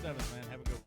7th, man. Have a good one.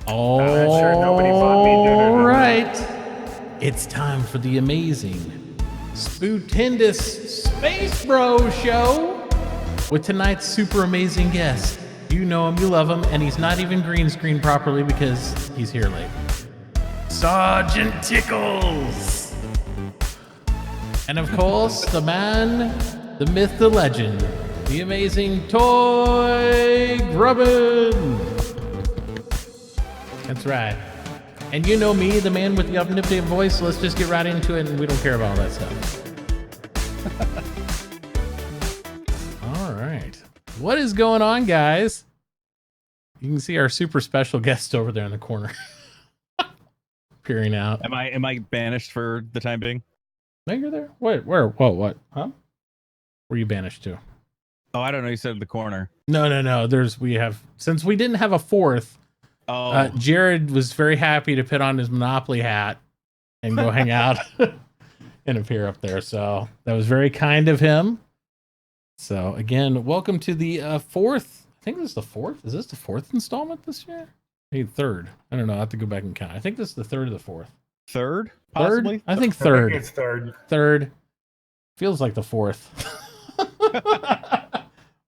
All right, it's time for the amazing, stupendous SpaceBro Show with tonight's super amazing guest. You know him, you love him, and he's not even green screened properly because he's here late. Sergeant Tickles! And of course, the man, the myth, the legend, the amazing Toy Grubbin! That's right. And you know me, the man with the omnipotent voice, so let's just get right into it and we don't care about all that stuff. All right. What is going on, guys? You can see our super special guest over there in the corner. Peering out. Am I banished for the time being? No, you're there. Wait, where? What? Huh? Where are you banished to? Oh, I don't know. You said the corner. No. Since we didn't have a fourth, Jared was very happy to put on his Monopoly hat and go hang out and appear up there. So that was very kind of him. So again, welcome to the fourth. I think this is the fourth. Is this the fourth installment this year? Maybe third. I don't know. I have to go back and count. I think this is the third or the fourth. Third? Possibly? Third? I think third. I think it's third. Third. Feels like the fourth.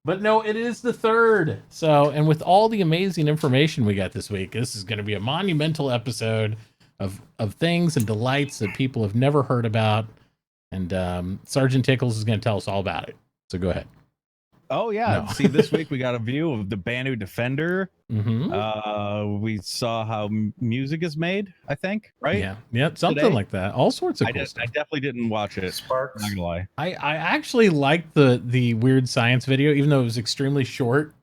But no, it is the third. So, and with all the amazing information we got this week, this is going to be a monumental episode of things and delights that people have never heard about. And Sergeant Tickles is going to tell us all about it. So go ahead. Oh yeah. No. See, this week we got a view of the Banu Defender. Mm-hmm. We saw how music is made, I think, right? Yeah, something Today? like that. All sorts of cool I stuff. definitely didn't watch it. Sparks. Not gonna lie. I actually liked the weird science video, even though it was extremely short.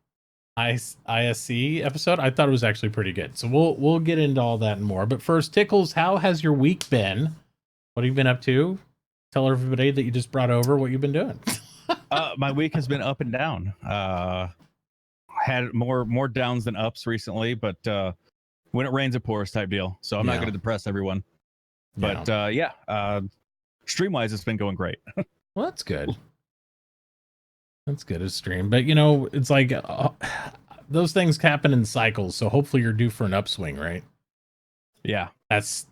ISC episode. I thought it was actually pretty good. So we'll get into all that and more. But first, Tickles, how has your week been? What have you been up to? Tell everybody that you just brought over what you've been doing. My week has been up and down. Had more downs than ups recently, but when it rains, it pours type deal. So I'm not going to depress everyone. But stream-wise, it's been going great. Well, that's good. That's good as stream. But, you know, it's like those things happen in cycles. So hopefully you're due for an upswing, right? Yeah. That's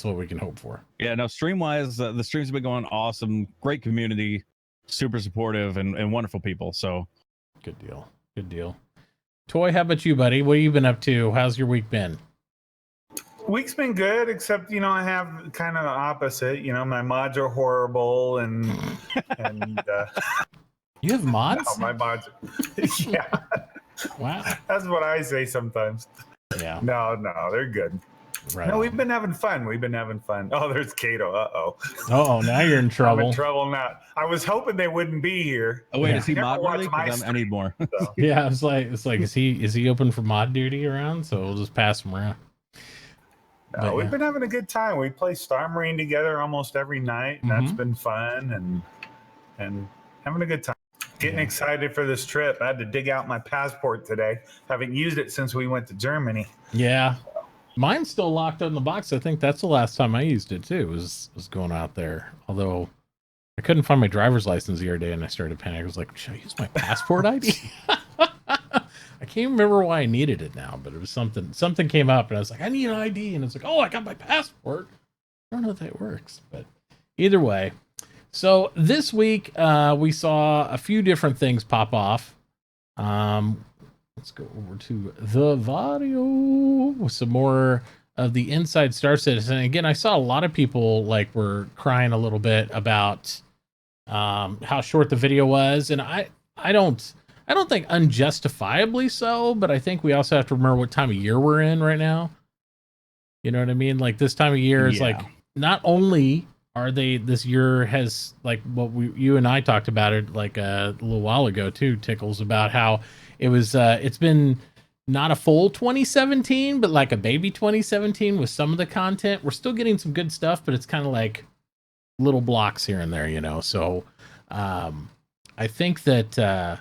what we can hope for. Yeah, no, stream-wise, the streams have been going awesome. Great community, super supportive, and wonderful people. So good deal. Good deal. Toy, how about you, buddy? What have you been up to? How's your week been? Week's been good, except I have kind of the opposite. My mods are horrible, and you have mods? No, my mods. Yeah. Wow. That's what I say sometimes. Yeah. No, they're good. Right. No, we've been having fun. Oh, there's Kato. Oh, now you're in trouble. I'm in trouble now. I was hoping they wouldn't be here. Oh wait, Yeah. is he mod worthy? I need more. So. Yeah, it's like is he open for mod duty around? So we'll just pass him around. No, we've been having a good time. We play Star Marine together almost every night, and that's been fun and having a good time. Getting excited for this trip. I had to dig out my passport today. Haven't used it since we went to Germany. Yeah. Mine's still locked in the box. I think that's the last time I used it too. Was going out there. Although I couldn't find my driver's license the other day, and I started panicking. I was like, "Should I use my passport ID?" I can't remember why I needed it now, but it was something. Something came up, and I was like, "I need an ID," and it's like, "Oh, I got my passport." I don't know if that works, but either way. So this week we saw a few different things pop off. Let's go over to the video with some more of the Inside Star Citizen. And again, I saw a lot of people were crying a little bit about how short the video was, and I don't think unjustifiably so, but I think we also have to remember what time of year we're in right now. You know what I mean? Like this time of year is not only are they this year has what you and I talked about it a little while ago too, Tickles, about how it was it's been not a full 2017, but like a baby 2017 with some of the content. We're still getting some good stuff, but it's kind of like little blocks here and there, so I think that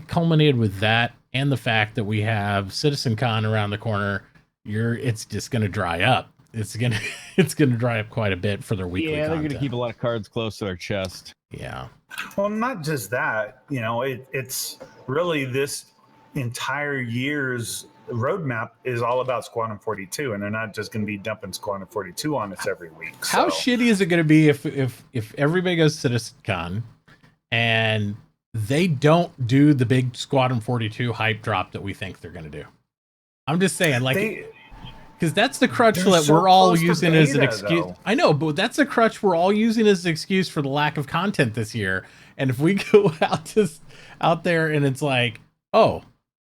culminated with that and the fact that we have CitizenCon around the corner, it's just gonna dry up. It's gonna dry up quite a bit for their weekly content. They're gonna keep a lot of cards close to their chest. Yeah. Well, not just that, it's really this entire year's roadmap is all about Squadron 42, and they're not just going to be dumping Squadron 42 on us every week. How shitty is it going to be if everybody goes to CitizenCon and they don't do the big Squadron 42 hype drop that we think they're going to do? I'm just saying, because that's the crutch that we're all using as an excuse. Though. I know, but that's the crutch we're all using as an excuse for the lack of content this year. And if we go out there and it's like, oh,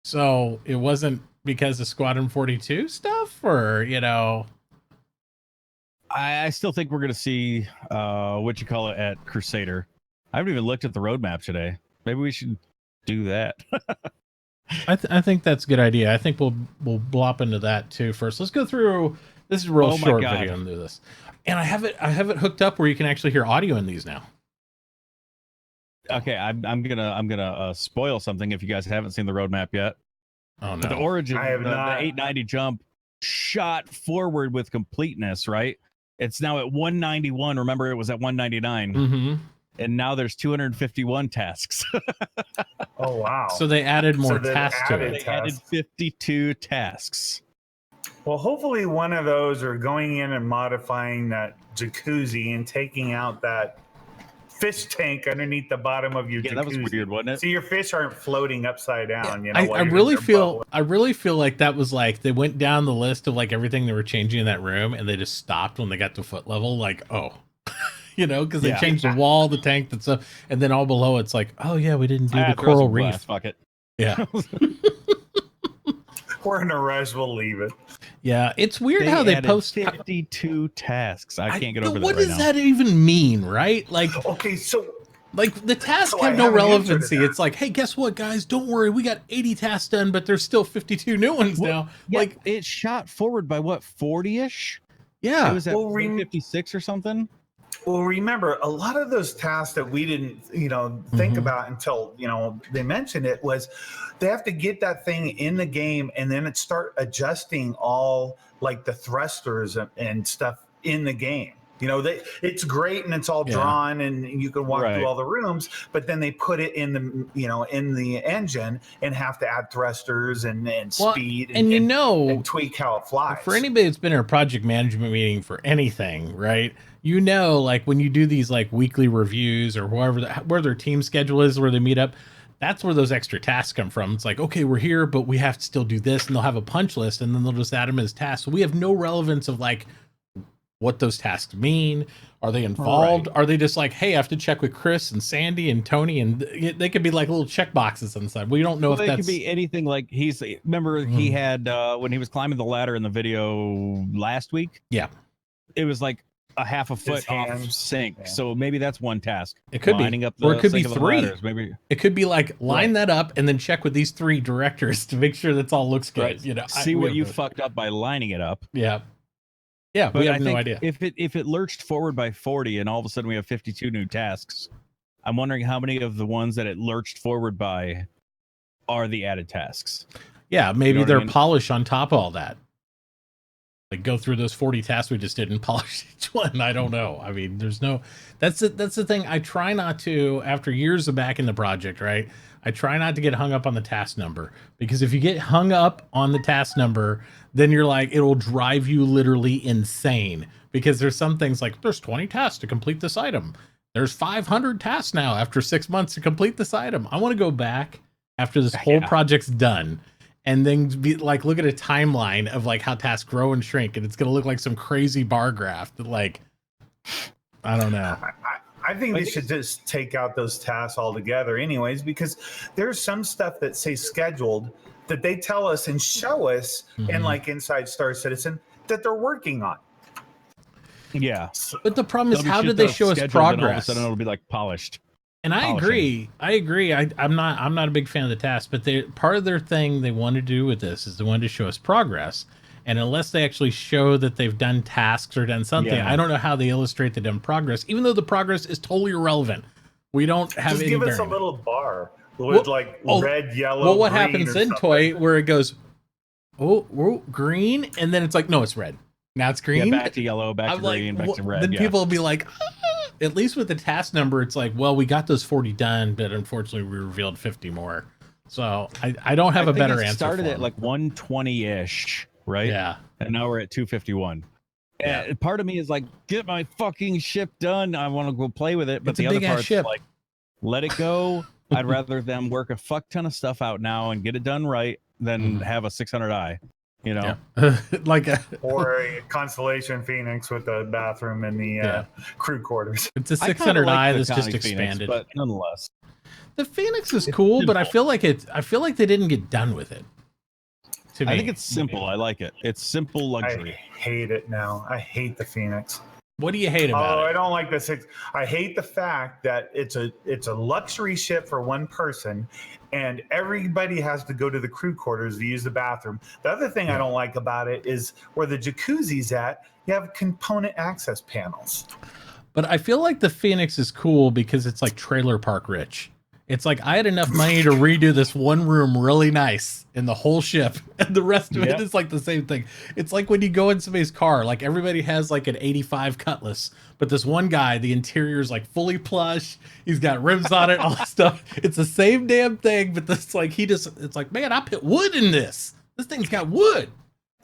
so it wasn't because of Squadron 42 stuff, or I still think we're gonna see at Crusader. I haven't even looked at the roadmap today. Maybe we should do that. I think that's a good idea. I think we'll blop into that too first. Let's go through. This is a real short video and do this. And I have it hooked up where you can actually hear audio in these now. Okay, I'm gonna spoil something if you guys haven't seen the roadmap yet. Oh no! But the origin, the 890 jump shot forward with completeness. Right? It's now at 191. Remember, it was at 199. Mm-hmm. And now there's 251 tasks. Oh wow! So they added more tasks to it. They added 52 tasks. Well, hopefully one of those are going in and modifying that jacuzzi and taking out that fish tank underneath the bottom of your jacuzzi. That was weird, wasn't it? So your fish aren't floating upside down. I really feel like that was they went down the list of everything they were changing in that room, and they just stopped when they got to foot level. you know, because they changed the wall, the tank, that's up, and then all below it's like, oh yeah, we didn't do the coral reef. Fuck it. Yeah. We're in a rush. We'll leave it. Yeah, it's weird how they post 52 tasks. I can't get over that. What does that even mean, right? Like, okay, so like the tasks have no relevancy. It's like, hey, guess what, guys? Don't worry, we got 80 tasks done, but there's still 52 new ones now. Yeah, like, it shot forward by what, 40-ish? Yeah, it was at 56 or something. Well, remember, a lot of those tasks that we didn't, think about until, they mentioned it was they have to get that thing in the game and then it start adjusting all like the thrusters and stuff in the game. It's great and it's all drawn and you can walk through all the rooms, but then they put it in the, in the engine and have to add thrusters and speed and tweak how it flies. For anybody that's been in a project management meeting for anything, right? Like when you do these like weekly reviews or where their team schedule is, where they meet up, that's where those extra tasks come from. It's like, okay, we're here, but we have to still do this, and they'll have a punch list and then they'll just add them as tasks. So we have no relevance of like what those tasks mean. Are they involved? Are they just like, hey, I have to check with Chris and Sandy and Tony, and they could be like little check boxes inside. We don't know if they that's could be anything. Like remember he had when he was climbing the ladder in the video last week. Yeah, it was like a half a foot off sync. Yeah. So maybe that's one task. It could lining be, up or it could be 3. Ladders, maybe it could be like line that up and then check with these 3 directors to make sure that's all looks good. See what you fucked up by lining it up. Yeah. Yeah, but we have no idea. If it lurched forward by 40 and all of a sudden we have 52 new tasks, I'm wondering how many of the ones that it lurched forward by are the added tasks. Yeah, maybe they're polish on top of all that. Like go through those 40 tasks we just did and polish each one. I don't know. I mean, that's the thing. I try not to, after years of back in the project, right? I try not to get hung up on the task number, because if you get hung up on the task number, then you're like, it'll drive you literally insane, because there's some things like there's 20 tasks to complete this item. There's 500 tasks now after 6 months to complete this item. I want to go back after this whole project's done and then be like, look at a timeline of like how tasks grow and shrink. And it's going to look like some crazy bar graph that like, I don't know. I think they should just take out those tasks altogether anyways, because there's some stuff that say scheduled that they tell us and show us and like inside Star Citizen that they're working on. Yeah. But the problem is, how did they show us progress? All of a sudden it'll be like polished. And I agree. I'm not a big fan of the task, but part of their thing they wanted to do with this is they wanted to show us progress. And unless they actually show that they've done tasks or done something, I don't know how they illustrate they've done progress, even though the progress is totally irrelevant. We don't have just any give us a little bar with red, yellow. Well, what happens in Toy where it goes, oh, green, and then it's like, no, it's red. Now it's green. Yeah, back to yellow, back to green, back to red. Then people will be like, at least with the task number, it's like, well, we got those 40 done, but unfortunately we revealed 50 more. So I don't have a better answer. Started at like 120-ish. Right? Yeah. And now we're at 251. Yeah. And part of me is like, get my fucking ship done. I want to go play with it. But the other part's like, let it go. I'd rather them work a fuck ton of stuff out now and get it done right than have a 600i, or a Constellation Phoenix with the bathroom and the crew quarters. It's a 600i that's just expanded. But nonetheless. The Phoenix is cool, but I feel like they didn't get done with it. I think it's simple. I like it. It's simple luxury. I hate it now. I hate the Phoenix. What do you hate about it? I don't like the 6. I hate the fact that it's a luxury ship for one person, and everybody has to go to the crew quarters to use the bathroom. The other thing I don't like about it is where the jacuzzi's at, you have component access panels. But I feel like the Phoenix is cool because it's like trailer park rich. It's like I had enough money to redo this one room really nice in the whole ship, and the rest of it is like the same thing. It's like when you go in somebody's car, like everybody has like an 85 Cutlass, but this one guy, the interior is like fully plush. He's got rims on it, all that stuff. It's the same damn thing, but it's like it's like, man, I put wood in this. This thing's got wood.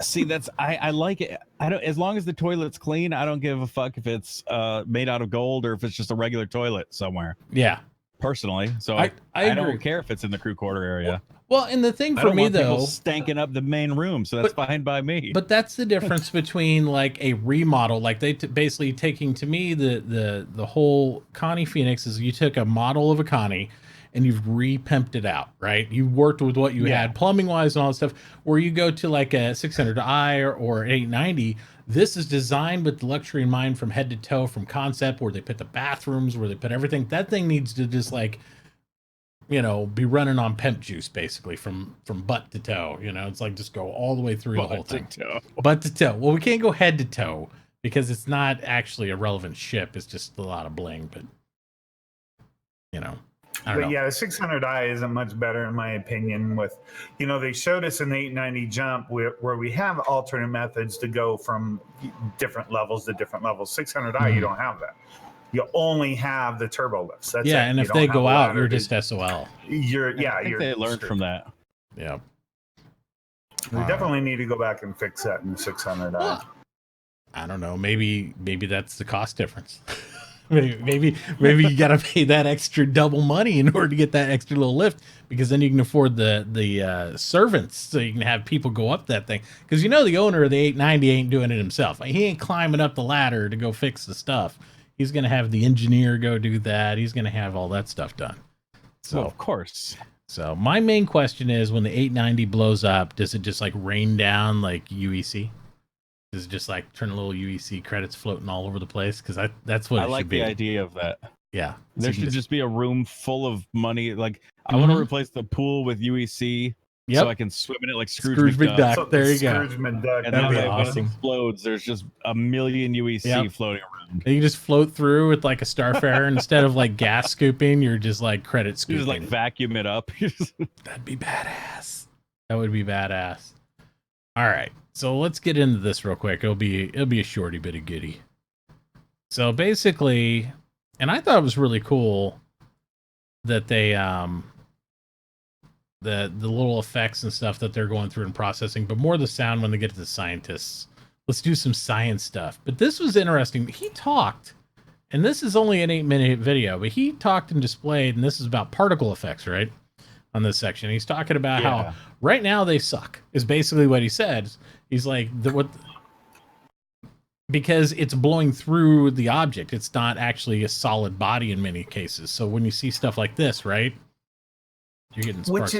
See, I like it. I don't, as long as the toilet's clean, I don't give a fuck if it's made out of gold or if it's just a regular toilet somewhere. Yeah. Personally, so I don't care if it's in the crew quarter area. Well, and the thing for me though, stanking up the main room, so that's fine by me. But that's the difference between like a remodel, like they basically taking, to me, the whole Connie Phoenix is you took a model of a Connie and you've repimped it out, right? You worked with what you had plumbing wise and all that stuff. Where you go to like a 600i or 890, this is designed with the luxury in mind from head to toe, from concept, where they put the bathrooms, where they put everything. That thing needs to just like, you know, be running on pimp juice basically from butt to toe. You know, it's like just go all the way through the whole thing. Butt to toe. Well, we can't go head to toe because it's not actually a relevant ship. It's just a lot of bling, but you know. I don't know. Yeah, the 600i isn't much better in my opinion. With, you know, they showed us an 890 jump where we have alternate methods to go from different levels to different levels. 600i, you don't have that. You only have the turbo lifts. That's it. And if they go out, you're just SOL. They learned from that. Yeah. We definitely need to go back and fix that in the 600i. Well, I don't know. Maybe that's the cost difference. maybe you got to pay that extra double money in order to get that extra little lift, because then you can afford the servants, so you can have people go up that thing. Because you know the owner of the 890 ain't doing it himself. He ain't climbing up the ladder to go fix the stuff. He's going to have the engineer go do that. He's going to have all that stuff done. So, well, of course. So my main question is, when the 890 blows up, does it just like rain down like UEC? Does it just like turn a little UEC credits floating all over the place? Because that's what I it like should be. The idea of that. Yeah. There should just be a room full of money. Like, I want to replace the pool with UEC. Yep. So I can swim in it like Scrooge McDuck. So there you go. Scrooge McDuck. And That'd be then when awesome. it explodes, there's just a million UEC floating around. And you just float through with like a Starfarer. Instead of like gas scooping, you're just like credit scooping. You just like vacuum it up. That'd be badass. That would be badass. All right. So let's get into this real quick. It'll be a shorty bit of goodie. So basically, and I thought it was really cool that they the little effects and stuff that they're going through and processing, but more the sound when they get to the scientists. Let's do some science stuff. But this was interesting. He talked, and this is only an 8-minute video, but he talked and displayed, and this is about particle effects, right? On this section. He's talking about how right now they suck, is basically what he said. He's like, because it's blowing through the object. It's not actually a solid body in many cases. So when you see stuff like this, right? You're getting sparks.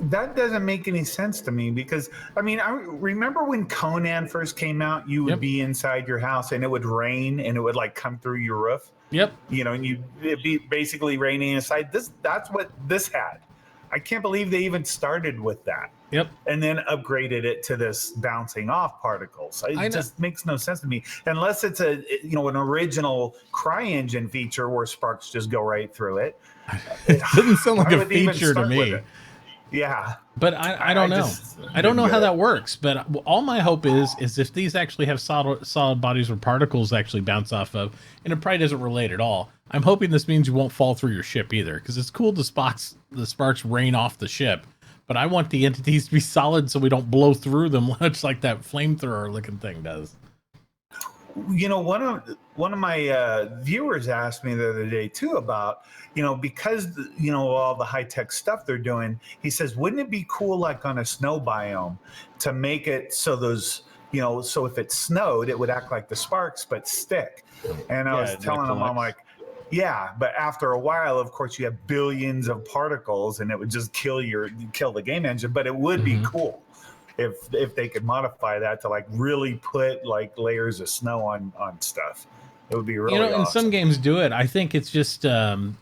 That doesn't make any sense to me, because I mean, I remember when Conan first came out, you would be inside your house and it would rain and it would like come through your roof. Yep. You know, and it'd be basically raining inside. That's what this had. I can't believe they even started with that. Yep. And then upgraded it to this bouncing off particles. It just makes no sense to me, unless it's an original CryEngine feature where sparks just go right through it. It doesn't sound like a feature to me. Yeah. But I don't know. I don't know how that works. But all my hope is if these actually have solid bodies where particles actually bounce off of, and it probably doesn't relate at all. I'm hoping this means you won't fall through your ship either, because it's cool the sparks rain off the ship, but I want the entities to be solid so we don't blow through them much like that flamethrower looking thing does. You know, one of my viewers asked me the other day too about, because all the high tech stuff they're doing. He says, wouldn't it be cool, like on a snow biome, to make it so those, so if it snowed, it would act like the sparks but stick. And I was telling him, I'm like, yeah, but after a while, of course, you have billions of particles, and it would just kill the game engine. But it would be cool if they could modify that to like really put like layers of snow on stuff. It would be really awesome. And some games do it. I think it's just the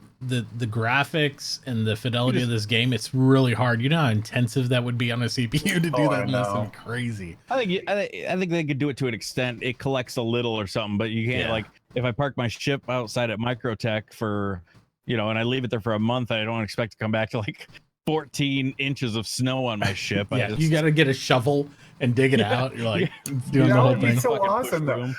graphics and the fidelity of this game. It's really hard. You know how intensive that would be on a CPU to do that? Must be crazy. I think they could do it to an extent. It collects a little or something, but you can't like, if I park my ship outside at Microtech for, and I leave it there for a month, I don't expect to come back to like 14 inches of snow on my ship. You got to get a shovel and dig it out. You're like doing the whole thing. It's so awesome though.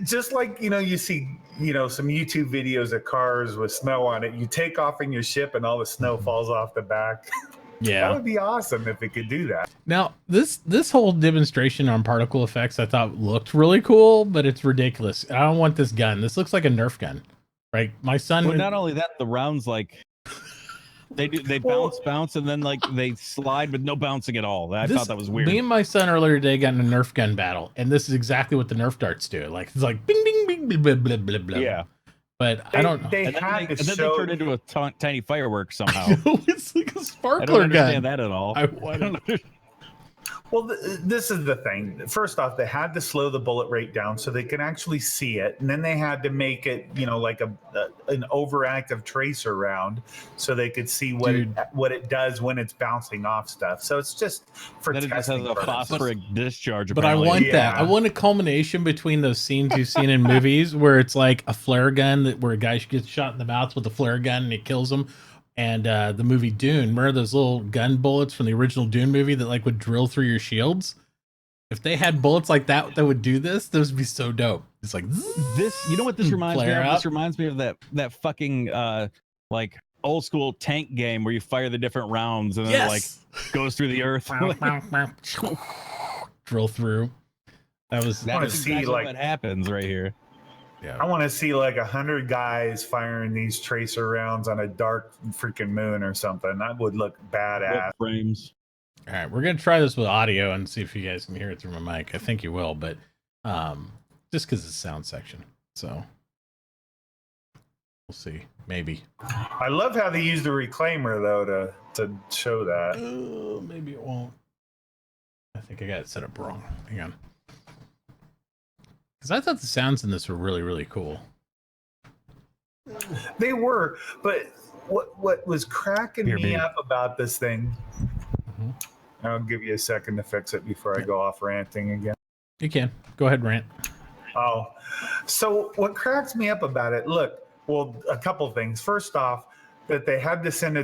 Just like, you see, some YouTube videos of cars with snow on it. You take off in your ship and all the snow falls off the back. Yeah. That would be awesome if it could do that. Now, this whole demonstration on particle effects I thought looked really cool, but it's ridiculous. I don't want this gun. This looks like a Nerf gun. Right? My son... Well, not only that, the rounds like... They do. They bounce, and then like they slide with no bouncing at all. I thought that was weird. Me and my son earlier today got in a Nerf gun battle, and this is exactly what the Nerf darts do. Like it's like bing, bing, bing, blah, blah, blah, blah, blah. Yeah. But I don't know. And then they turn into a tiny firework somehow. It's like a sparkler I don't understand gun. that at all. I don't know. Well, this is the thing. First off, they had to slow the bullet rate down so they could actually see it, and then they had to make it, like an overactive tracer round, so they could see what it does when it's bouncing off stuff. So it's just for then testing. It just has a phosphoric discharge. But I want that. I want a culmination between those scenes you've seen in movies where it's like a flare gun where a guy gets shot in the mouth with a flare gun and it kills him. And the movie Dune, remember those little gun bullets from the original Dune movie that like would drill through your shields? If they had bullets like that would do this, those would be so dope. It's like this. You know what this reminds me of? Out. This reminds me of that fucking like old school tank game where you fire the different rounds and then it like goes through the earth. Drill through. That was exactly what happens right here. Yeah. I want to see like 100 guys firing these tracer rounds on a dark freaking moon or something. That would look badass. Frames. All right, we're gonna try this with audio and see if you guys can hear it through my mic. I think you will, but just because it's sound section, so we'll see. Maybe. I love how they use the reclaimer though to show that. Maybe it won't. I think I got it set up wrong. Hang on. Because I thought the sounds in this were really, really cool. They were, but what was cracking me up about this thing, I'll give you a second to fix it before I go off ranting again. You can. Go ahead, rant. Oh, so what cracks me up about it, a couple things. First off, that they had to send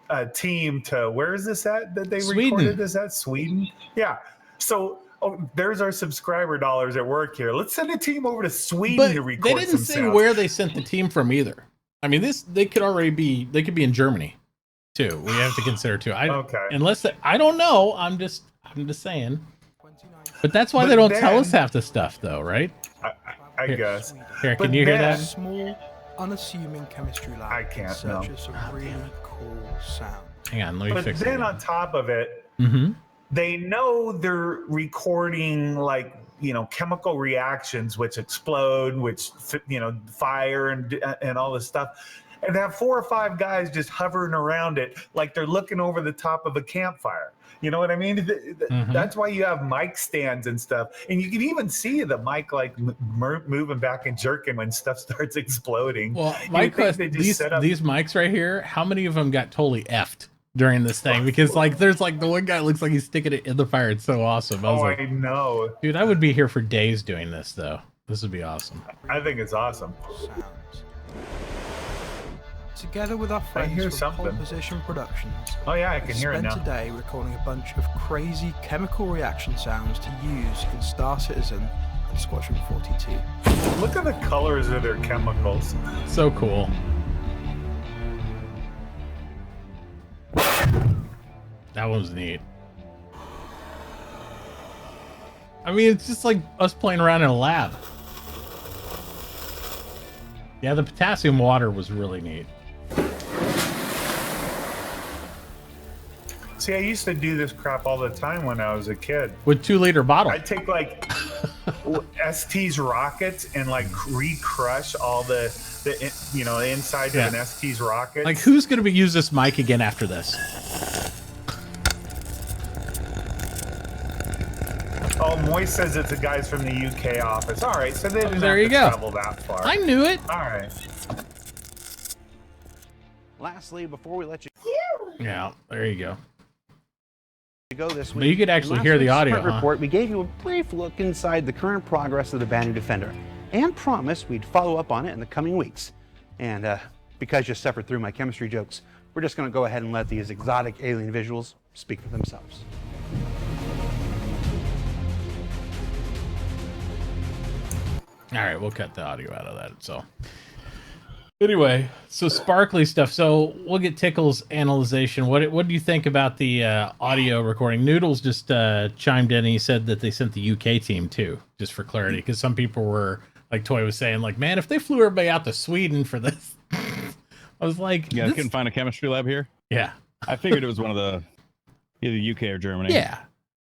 a team to, where is this at that they recorded this at? Sweden? Yeah. So... there's our subscriber dollars at work here. Let's send a team over to Sweden to record. They didn't say where they sent the team from either. I mean, they could be in Germany too. We have to consider too. Okay. Unless I don't know. I'm just saying. But that's why they don't tell us half the stuff, though, right? I guess. Here, can you hear that? Small, unassuming chemistry lab. I can't. Searches a really cool sound. Hang on, let me fix it. But then on top of it. They know they're recording like, chemical reactions, which explode, which, fire and all this stuff. And have 4 or 5 guys just hovering around it like they're looking over the top of a campfire. You know what I mean? That's why you have mic stands and stuff. And you can even see the mic like moving back and jerking when stuff starts exploding. Well, my question, these mics right here, how many of them got totally effed during this thing? Because like there's like the one guy looks like he's sticking it in the fire. It's so awesome. I know. Dude, I would be here for days doing this though. This would be awesome. I think it's awesome. Together with our friends from Pole Position Productions. Oh yeah, I can hear it now. Spent today recording a bunch of crazy chemical reaction sounds to use in Star Citizen and Squadron 42. Look at the colors of their chemicals. So cool. That one was neat. I mean, it's just like us playing around in a lab. Yeah, the potassium water was really neat. See, I used to do this crap all the time when I was a kid. With 2-liter bottle. I'd take like ST's rockets and like re-crush all the inside of an ST's rocket. Like, who's going to use this mic again after this? Oh, Moist says it's the guys from the UK office. All right, so they didn't have to travel that far. I knew it. All right. Lastly, before we let you Yeah, there you go. go this week, but you could actually hear the audio. Report, we gave you a brief look inside the current progress of the Banner Defender, and promised we'd follow up on it in the coming weeks. And because you suffered through my chemistry jokes, we're just going to go ahead and let these exotic alien visuals speak for themselves. All right, we'll cut the audio out of that. So anyway, so sparkly stuff. So we'll get Tickle's analyzation. What do you think about the audio recording? Noodles just chimed in and he said that they sent the UK team too, just for clarity, because some people were, like Toy was saying, like, man, if they flew everybody out to Sweden for this, I was like, yeah, I couldn't find a chemistry lab here. Yeah. I figured it was one of the either UK or Germany. Yeah.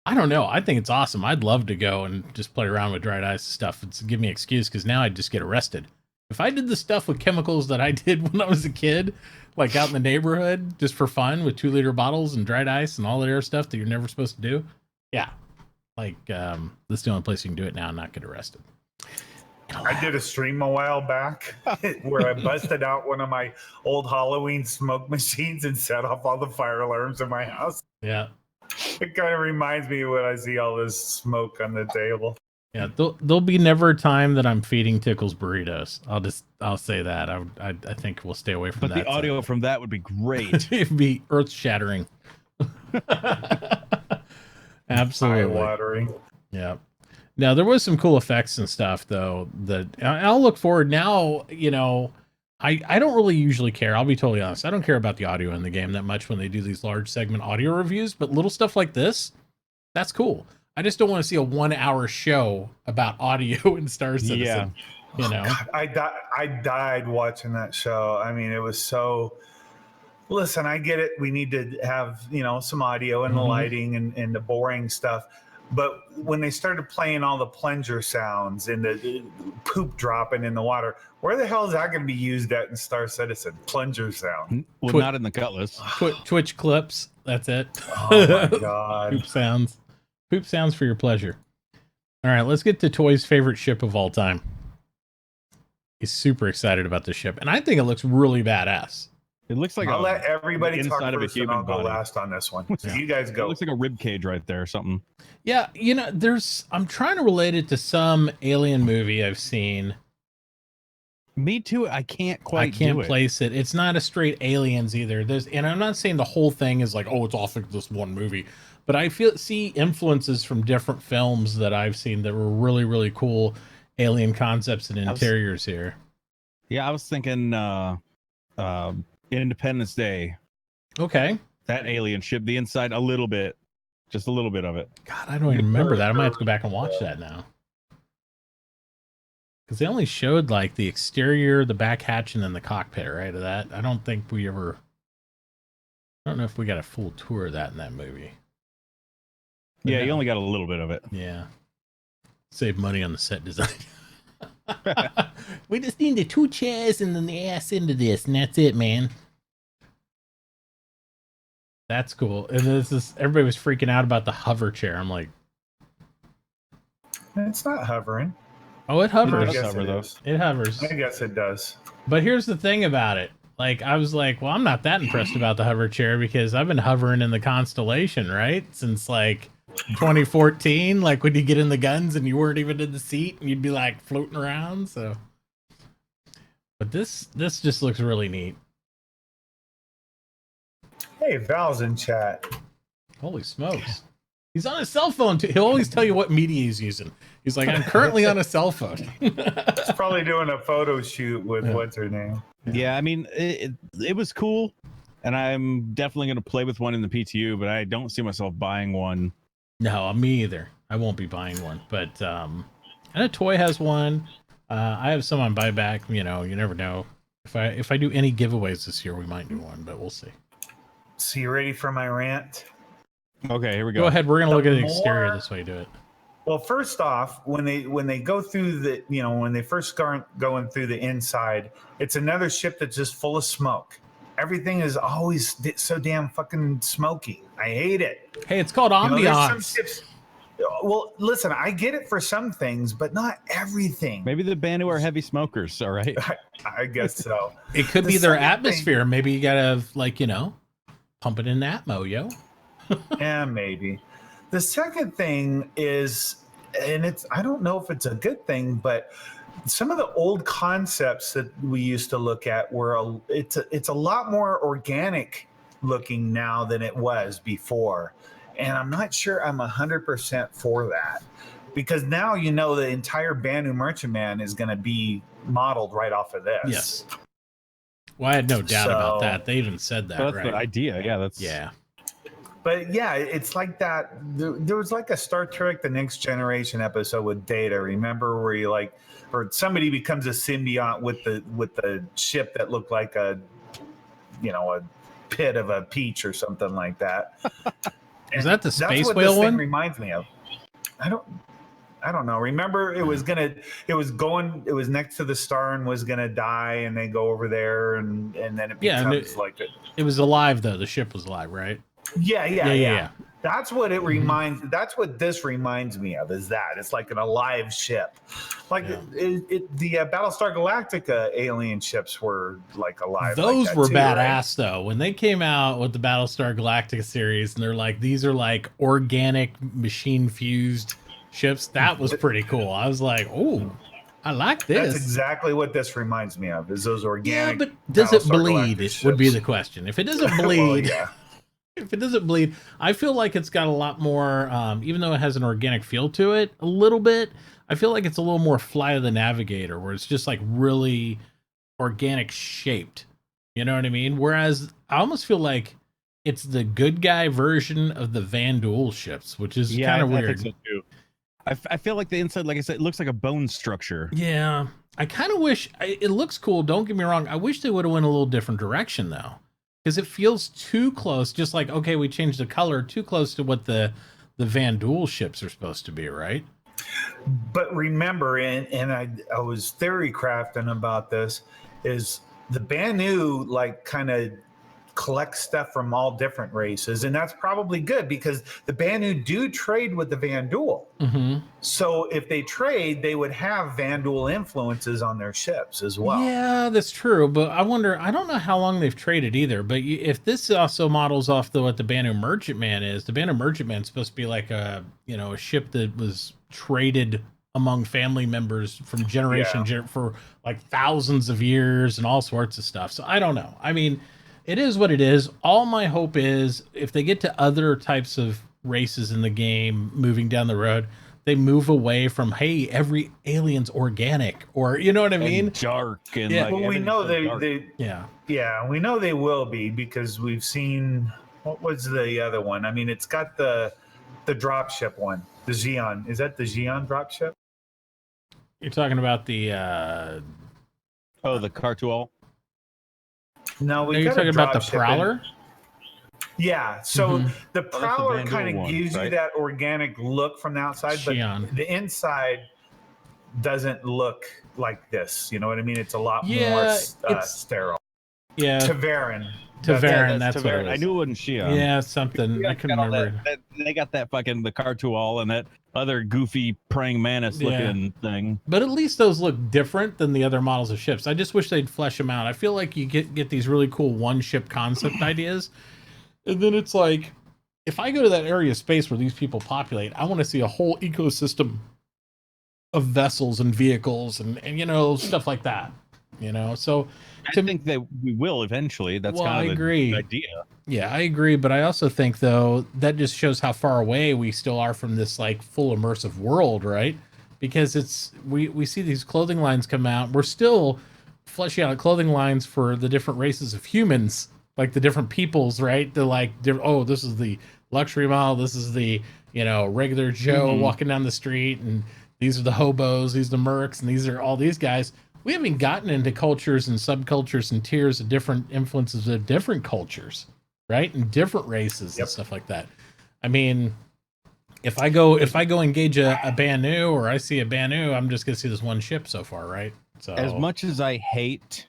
I don't know. I think it's awesome. I'd love to go and just play around with dried ice and stuff. It's give me an excuse because now I'd just get arrested. If I did the stuff with chemicals that I did when I was a kid, like out in the neighborhood, just for fun with 2-liter bottles and dried ice and all that other stuff that you're never supposed to do. Yeah. Like, this is the only place you can do it now and not get arrested. I did a stream a while back where I busted out one of my old Halloween smoke machines and set off all the fire alarms in my house. Yeah. It kind of reminds me when I see all this smoke on the table. Yeah, there'll be never a time that I'm feeding Tickles burritos. I'll say that. I think we'll stay away from that. But the audio from that would be great. It'd be earth shattering. Absolutely. Eye-watering. Yeah. Now there was some cool effects and stuff though that I'll look forward now. You know, I don't really usually care. I'll be totally honest. I don't care about the audio in the game that much when they do these large segment audio reviews, but little stuff like this, that's cool. I just don't want to see a 1-hour show about audio in Star Citizen. Yeah. You know, I died watching that show. I mean, it was so. Listen, I get it. We need to have, you know, some audio and the lighting and the boring stuff. But when they started playing all the plunger sounds and the poop dropping in the water, where the hell is that going to be used at in Star Citizen? Plunger sound. Well, not in the Cutlass. Twitch clips. That's it. Oh my God. Poop sounds. Poop sounds for your pleasure. All right, let's get to Toy's favorite ship of all time. He's super excited about this ship, and I think it looks really badass. It looks like I'll let everybody talk inside of a first and human I'll go body. last on this one. So Yeah. you guys It go. looks like a rib cage right there or something. Yeah, you know, I'm trying to relate it to some alien movie I've seen. Me too. I can't quite. I can't do it. place it. It's not a straight Aliens either. And I'm not saying the whole thing is like, oh, it's off of this one movie, but I see influences from different films that I've seen that were really, really cool alien concepts and interiors here. Yeah, I was thinking Independence Day. Okay. That alien ship, the inside a little bit, just a little bit of it. God, I don't even remember that. I might have to go back and watch that now. Because they only showed like the exterior, the back hatch, and then the cockpit, right? Of that. I don't think we ever. I don't know if we got a full tour of that in that movie. But Yeah, no. you only got a little bit of it. Yeah. Save money on the set design. We just need the 2 chairs and then the ass into this, and that's it, man. That's cool. And this is everybody was freaking out about the hover chair. I'm like, It's not hovering. oh, it hovers. I guess hover, it though. is. It hovers. I guess it does. But here's the thing about it. Like, I was like, well, I'm not that impressed about the hover chair because I've been hovering in the Constellation, right? Since like 2014, like when you get in the guns and you weren't even in the seat and you'd be like floating around. So, but this just looks really neat. Hey, Val's in chat. Holy smokes. He's on his cell phone too. He'll always tell you what media he's using. He's like, I'm currently on a cell phone. He's probably doing a photo shoot with what's her name. Yeah, I mean, it was cool, and I'm definitely going to play with one in the PTU, but I don't see myself buying one. No, me either. I won't be buying one. But I know Toy has one. I have some on buyback. You know, you never know. If I do any giveaways this year, we might do one, but we'll see. So you ready for my rant? Okay, here we go. Go ahead. We're gonna look at the more- exterior this way. Do it. Well, first off, when they go through the, you know, when they first start going through the inside, it's another ship that's just full of smoke. Everything is always so damn fucking smoky. I hate it. Hey, it's called You know, there's ambiance. some ships. Well, listen, I get it for some things, but not everything. Maybe the Banu are heavy smokers, all right? I guess so. It could The be their second thing- atmosphere. Maybe you gotta like, you know, pump it in Atmo, yo. Yeah, maybe. The second thing is, and I don't know if it's a good thing, but some of the old concepts that we used to look at it's a lot more organic looking now than it was before. And I'm not sure I'm 100% for that, because now, you know, the entire Banu Merchantman is going to be modeled right off of this. Yes. Well, I had no doubt about So- that. They even said that, Well, that's right? the idea. Yeah, that's Yeah. But yeah, it's like that. There was like a Star Trek: The Next Generation episode with Data. Remember where you like, or somebody becomes a symbiote with the ship that looked like a a pit of a peach or something like that. Is that the space what whale this one? thing reminds me of. I don't know. Remember, it was next to the star and was gonna die, and they go over there, and then it becomes like it was alive though. The ship was alive, right? Yeah. That's what it reminds. That's what this reminds me of. Is that it's like an alive ship, like the Battlestar Galactica alien ships were like alive. Those like were too, badass though. When they came out with the Battlestar Galactica series, and they're like, these are like organic machine fused ships. That was pretty cool. I was like, oh, I like this. That's exactly what this reminds me of. Is those organic? Yeah, but does it bleed? Would be the question. If it doesn't bleed. Well, yeah. If it doesn't bleed, I feel like it's got a lot more, even though it has an organic feel to it a little bit, I feel like it's a little more Flight of the Navigator, where it's just like really organic shaped. You know what I mean? Whereas I almost feel like it's the good guy version of the Van Duel ships, which is kind of weird. I think so too. I feel like the inside, like I said, it looks like a bone structure. Yeah. I kind of wish, it looks cool, don't get me wrong. I wish they would have went a little different direction though. Because it feels too close, just like, okay, we changed the color, too close to what the Van Duel ships are supposed to be, right? But remember, and I was theory crafting about this, is the Banu like kind of collect stuff from all different races, and that's probably good because the Banu do trade with the Van Duel. Mm-hmm. So if they trade, they would have Van Duel influences on their ships as well. Yeah, that's true. But I wonder, I don't know how long they've traded either. But if this also models off what the Banu Merchantman is, the Banu Merchantman is supposed to be like a ship that was traded among family members from generation for like thousands of years and all sorts of stuff. So I don't know. I mean, it is what it is. All my hope is if they get to other types of races in the game moving down the road, they move away from, hey, every alien's organic, or you know what I mean? And dark. And yeah, but we know we know they will be because we've seen, what was the other one? I mean, it's got the dropship one, the Xi'an. Is that the Xi'an dropship? You're talking about the the Cartual? No, you're talking about the Prowler? Yeah, so the Prowler kind of gives you that organic look from the outside, but the inside doesn't look like this. You know what I mean? It's a lot more sterile. Yeah. Taveran. That's what it is. I knew it wasn't Xi'an. Yeah, something. I couldn't remember. They got that fucking the Cartual and that other goofy praying mantis looking thing. But at least those look different than the other models of ships. I just wish they'd flesh them out. I feel like you get these really cool one ship concept ideas, and then it's like, if I go to that area of space where these people populate, I want to see a whole ecosystem of vessels and vehicles and stuff like that. So I think that we will eventually. That's kind of the idea. Yeah, I agree. But I also think, though, that just shows how far away we still are from this like full immersive world, right? Because we see these clothing lines come out. We're still fleshing out clothing lines for the different races of humans, like the different peoples, right? They're like, this is the luxury model. This is the, regular Joe walking down the street. And these are the hobos. These are the mercs. And these are all these guys. We haven't gotten into cultures and subcultures and tiers of different influences of different cultures, right? And different races and stuff like that. I mean, if I go engage a Banu or I see a Banu, I'm just gonna see this one ship so far, right? So as much as I hate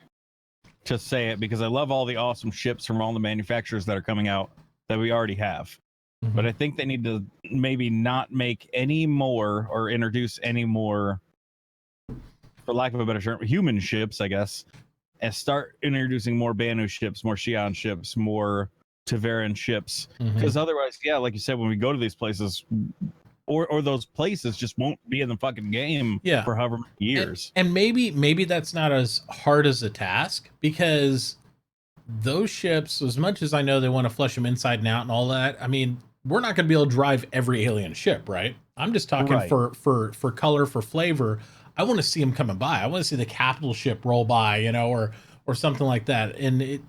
to say it, because I love all the awesome ships from all the manufacturers that are coming out that we already have. But I think they need to maybe not make any more or introduce any more, for lack of a better term, human ships, I guess, and start introducing more Banu ships, more Xi'an ships, more Taveran ships. Because otherwise, like you said, when we go to these places, or those places just won't be in the fucking game for however many years. And maybe that's not as hard as a task, because those ships, as much as I know they want to flesh them inside and out and all that, I mean, we're not going to be able to drive every alien ship, right? I'm just talking for color, for flavor. I want to see them coming by. I want to see the capital ship roll by, or something like that. And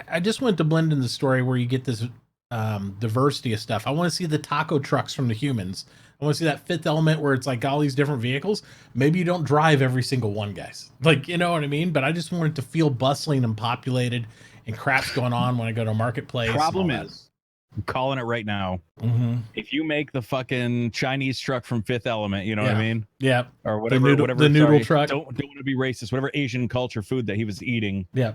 I just want to blend in the story where you get this diversity of stuff. I want to see the taco trucks from the humans. I want to see that Fifth Element where it's like all these different vehicles. Maybe you don't drive every single one, guys. Like, you know what I mean? But I just want it to feel bustling and populated and crap's going on when I go to a marketplace. Problem is, I'm calling it right now. If you make the fucking Chinese truck from Fifth Element, you know what I mean? Yeah. Or whatever, the noodle truck. Don't want to be racist. Whatever Asian culture food that he was eating. Yeah.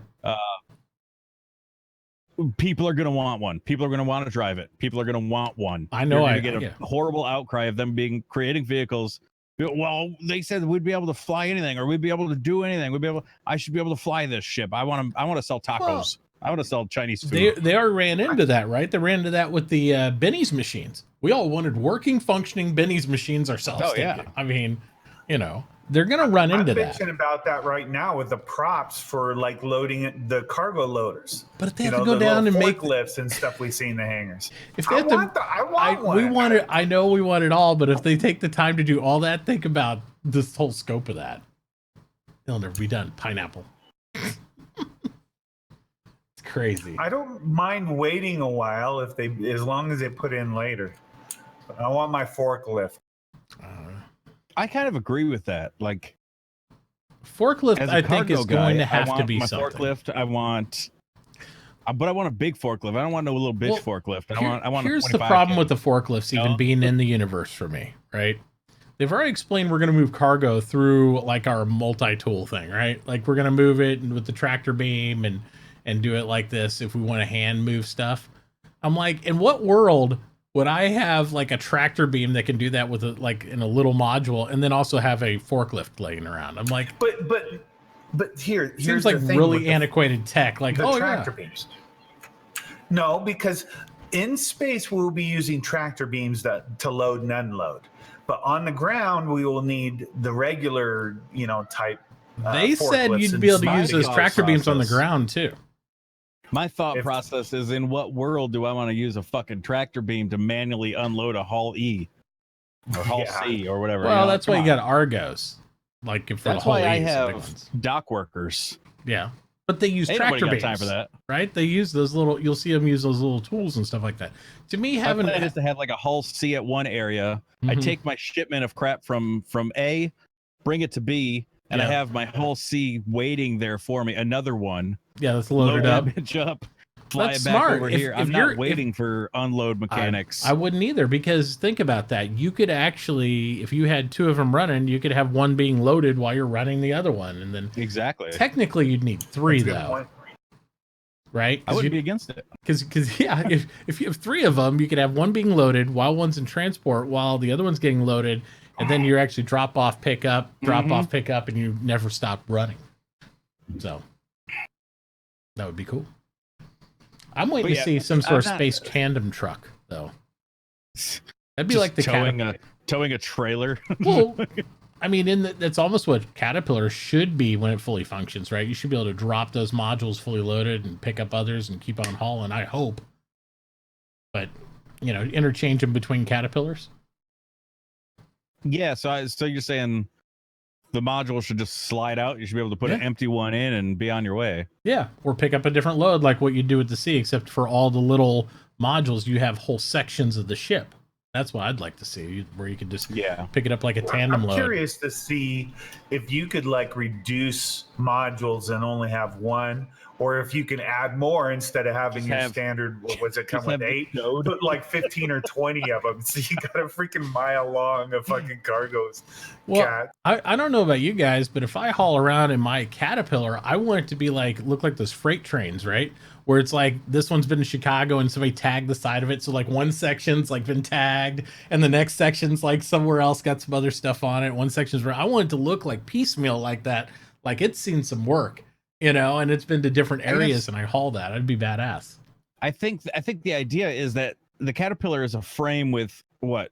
People are going to want one. People are going to want to drive it. People are going to want one. I know. I get a horrible outcry of them creating vehicles. Well, they said we'd be able to fly anything, or we'd be able to do anything. I should be able to fly this ship. I want to sell tacos. Well, I want to sell Chinese food. They ran into that, right? They ran into that with the Benny's machines. We all wanted working, functioning Benny's machines ourselves. Oh, yeah. I mean, they're going to run into that. I'm bitching about that right now with the props for like loading the cargo loaders. But if they have to go down and make lifts and stuff we see in the hangars, if they I want one. We want it. I know we want it all, but if they take the time to do all that, think about this whole scope of that. It'll never be done. Pineapple. It's crazy. I don't mind waiting a while as long as they put in later. I want my forklift. I kind of agree with that. Like forklift, I think is going to have to be something. Forklift, but I want a big forklift. I don't want no little bitch forklift. I want. Here's the problem with the forklifts even being in the universe for me, right? They've already explained we're going to move cargo through like our multi-tool thing, right? Like we're going to move it with the tractor beam and do it like this if we want to hand move stuff. I'm like, in what world would I have like a tractor beam that can do that with in a little module, and then also have a forklift laying around? I'm like, but here's seems like really antiquated tech. Like tractor beams. No, because in space we'll be using tractor beams to load and unload, but on the ground we will need the regular, type. They said you'd be able to use those tractor beams on the ground too. My thought process is, in what world do I want to use a fucking tractor beam to manually unload a Hull E or Hull C or whatever? Well, that's why you got Argos. Like for that's the Hull why I E's, have dock workers. Yeah, but they use tractor beams. Time for that, right? They use those little. You'll see them use those little tools and stuff like that. To me, having it is to have like a Hull C at one area. I take my shipment of crap from A, bring it to B. And I have my Hull C waiting there for me. Another one. Yeah, that's loaded up. Fly that's it back smart. over here. I'm not waiting for unload mechanics. I wouldn't either, because think about that. You could actually, if you had two of them running, you could have one being loaded while you're running the other one, and then technically you'd need three though. Right? I wouldn't be against it. Because if you have three of them, you could have one being loaded while one's in transport, while the other one's getting loaded. And then you're actually drop off, pick up, and you never stop running. So that would be cool. I'm waiting to see some sort of space tandem truck, though. That'd be like the towing a trailer. Well, I mean, that's almost what Caterpillar should be when it fully functions, right? You should be able to drop those modules fully loaded and pick up others and keep on hauling. I hope, but interchange them between Caterpillars. Yeah, so you're saying the module should just slide out? You should be able to put an empty one in and be on your way. Yeah, or pick up a different load like what you do with the sea, except for all the little modules, you have whole sections of the ship. That's what I'd like to see, where you could just pick it up like a tandem load. I'm curious to see if you could like reduce modules and only have one, or if you can add more instead of having your standard, what was it, come with 8, put like 15 or 20 of them. So you got a freaking mile long of fucking cargoes. Well, I don't know about you guys, but if I haul around in my Caterpillar, I want it to be look like those freight trains, right? Where it's like, this one's been in Chicago and somebody tagged the side of it. So like one section's like been tagged and the next section's like somewhere else got some other stuff on it. One section's where I want it to look like piecemeal like that. Like it's seen some work, and it's been to different areas and I haul that. I'd be badass. I think the idea is that the Caterpillar is a frame with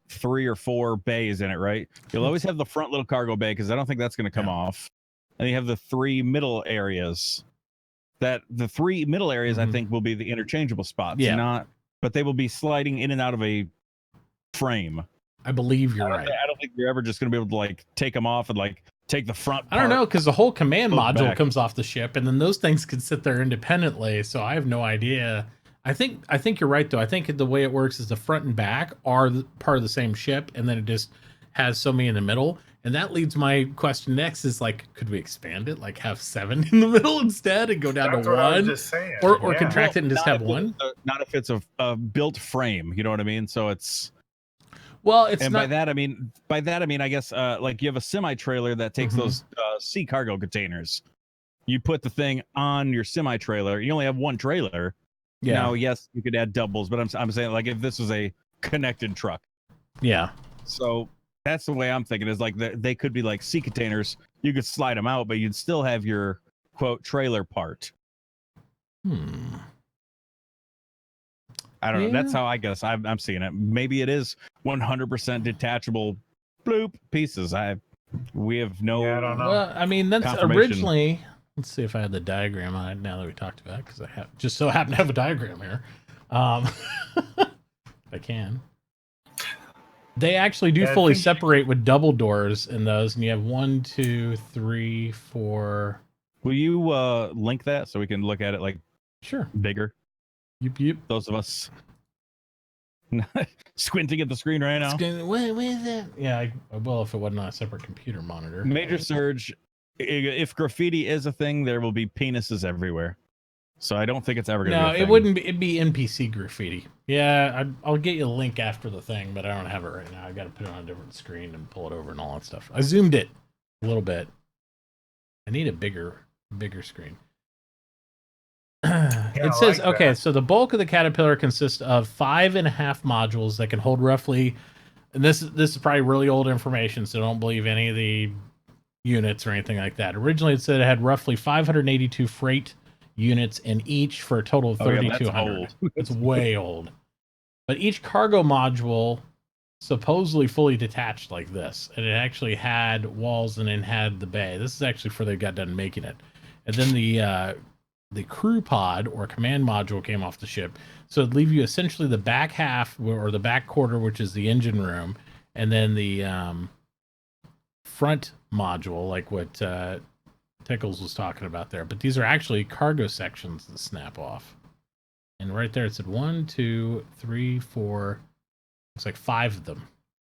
3 or 4 bays in it, right? You'll always have the front little cargo bay, because I don't think that's going to come off. And you have the 3 middle areas. That the 3 middle areas, I think, will be the interchangeable spots. But they will be sliding in and out of a frame. I believe you're right. I don't think you're ever just going to be able to take them off and take the front part. I don't know, because the whole command module comes off the ship, and then those things can sit there independently. So I have no idea. I think you're right, though. I think the way it works is the front and back are part of the same ship, and then it just has so many in the middle. And that leads my question next is like, could we expand it? Like have 7 in the middle instead and go down That's to what I was 1? just saying. Or contract it and just have 1? Not if it's a built frame, you know what I mean? So it's well, it's and not... by that I mean I guess like you have a semi trailer that takes those sea cargo containers. You put the thing on your semi trailer. You only have 1 trailer. Yeah. Now, yes, you could add doubles, but I'm saying like if this was a connected truck. Yeah. So that's the way I'm thinking is like they could be like sea containers. You could slide them out, but you'd still have your quote trailer part. I don't know. That's how I guess I'm seeing it. Maybe it is 100% detachable bloop pieces. We have no. Yeah, I don't know. Well, I mean, that's originally. Let's see if I had the diagram on it now that we talked about it, because I have just so happen to have a diagram here. If I can. They actually do fully separate with double doors in those, and you have 1, 2, 3, 4. Will you link that so we can look at it like bigger? Yep. Those of us squinting at the screen right now. What is that? Yeah, I will if it wasn't on a separate computer monitor. Major surge. If graffiti is a thing, there will be penises everywhere. So I don't think it's ever going to be a thing. No, it wouldn't be. It'd be NPC graffiti. Yeah, I'll get you a link after the thing, but I don't have it right now. I got to put it on a different screen and pull it over and all that stuff. I zoomed it a little bit. I need a bigger screen. It says, like okay, so the bulk of the Caterpillar consists of 5.5 modules that can hold roughly, and this is probably really old information, so don't believe any of the units or anything like that. Originally, it said it had roughly 582 freight units in each for a total of 3,200. It's way old. But each cargo module supposedly fully detached like this, and it actually had walls and then had the bay. This is actually before they got done making it. And then the crew pod or command module came off the ship, so it'd leave you essentially the back half or the back quarter, which is the engine room, and then the front module, like what Tickles was talking about there. But these are actually cargo sections that snap off. And right there it said 1, 2, 3, 4. Looks like 5 of them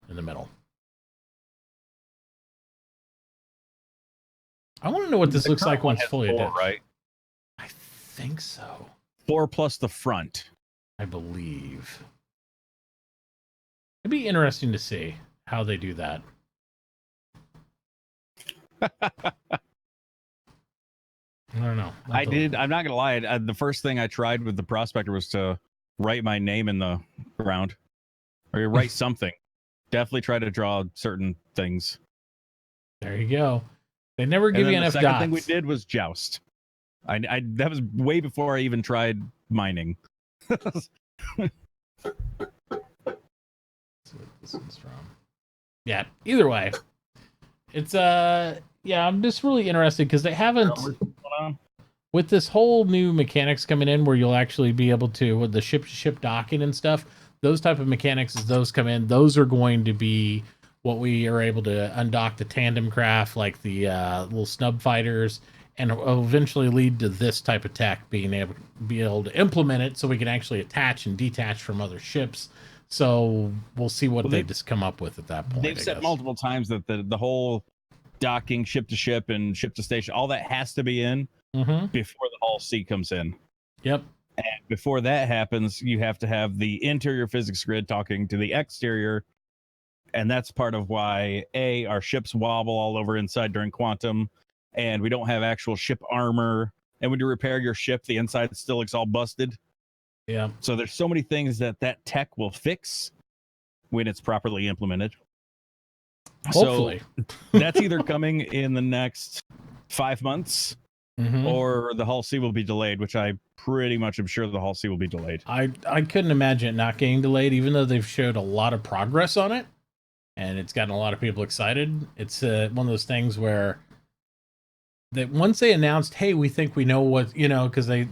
in the middle. I want to know what this looks like when it's fully attached. Right? I think so. 4 plus the front, I believe. It'd be interesting to see how they do that. I don't know. I'm not gonna lie. The first thing I tried with the Prospector was to write my name in the ground, or you write something. Definitely try to draw certain things. There you go. They never give you enough dots. The second thing we did was joust. That was way before I even tried mining. That's what this one's from. Yeah. Either way, it's yeah, I'm just really interested because they haven't, with this whole new mechanics coming in where you'll actually be able to, with the ship-to-ship docking and stuff, those type of mechanics, as those come in, those are going to be what we are able to undock the tandem craft, like the little snub fighters, and will eventually lead to this type of tech being able to implement it so we can actually attach and detach from other ships. So we'll see what they just come up with at that point. They've said multiple times that the whole docking ship to ship and ship to station, all that has to be in before the Hull C comes in. Yep. And before that happens, you have to have the interior physics grid talking to the exterior. And that's part of why our ships wobble all over inside during quantum, and we don't have actual ship armor. And when you repair your ship, the inside still looks all busted. Yeah. So there's so many things that tech will fix when it's properly implemented. Hopefully. So that's either coming in the next 5 months or the Hull C will be delayed, which I pretty much am sure the Hull C will be delayed. I couldn't imagine it not getting delayed, even though they've showed a lot of progress on it and it's gotten a lot of people excited. It's one of those things where that once they announced, hey, we think we know what, because they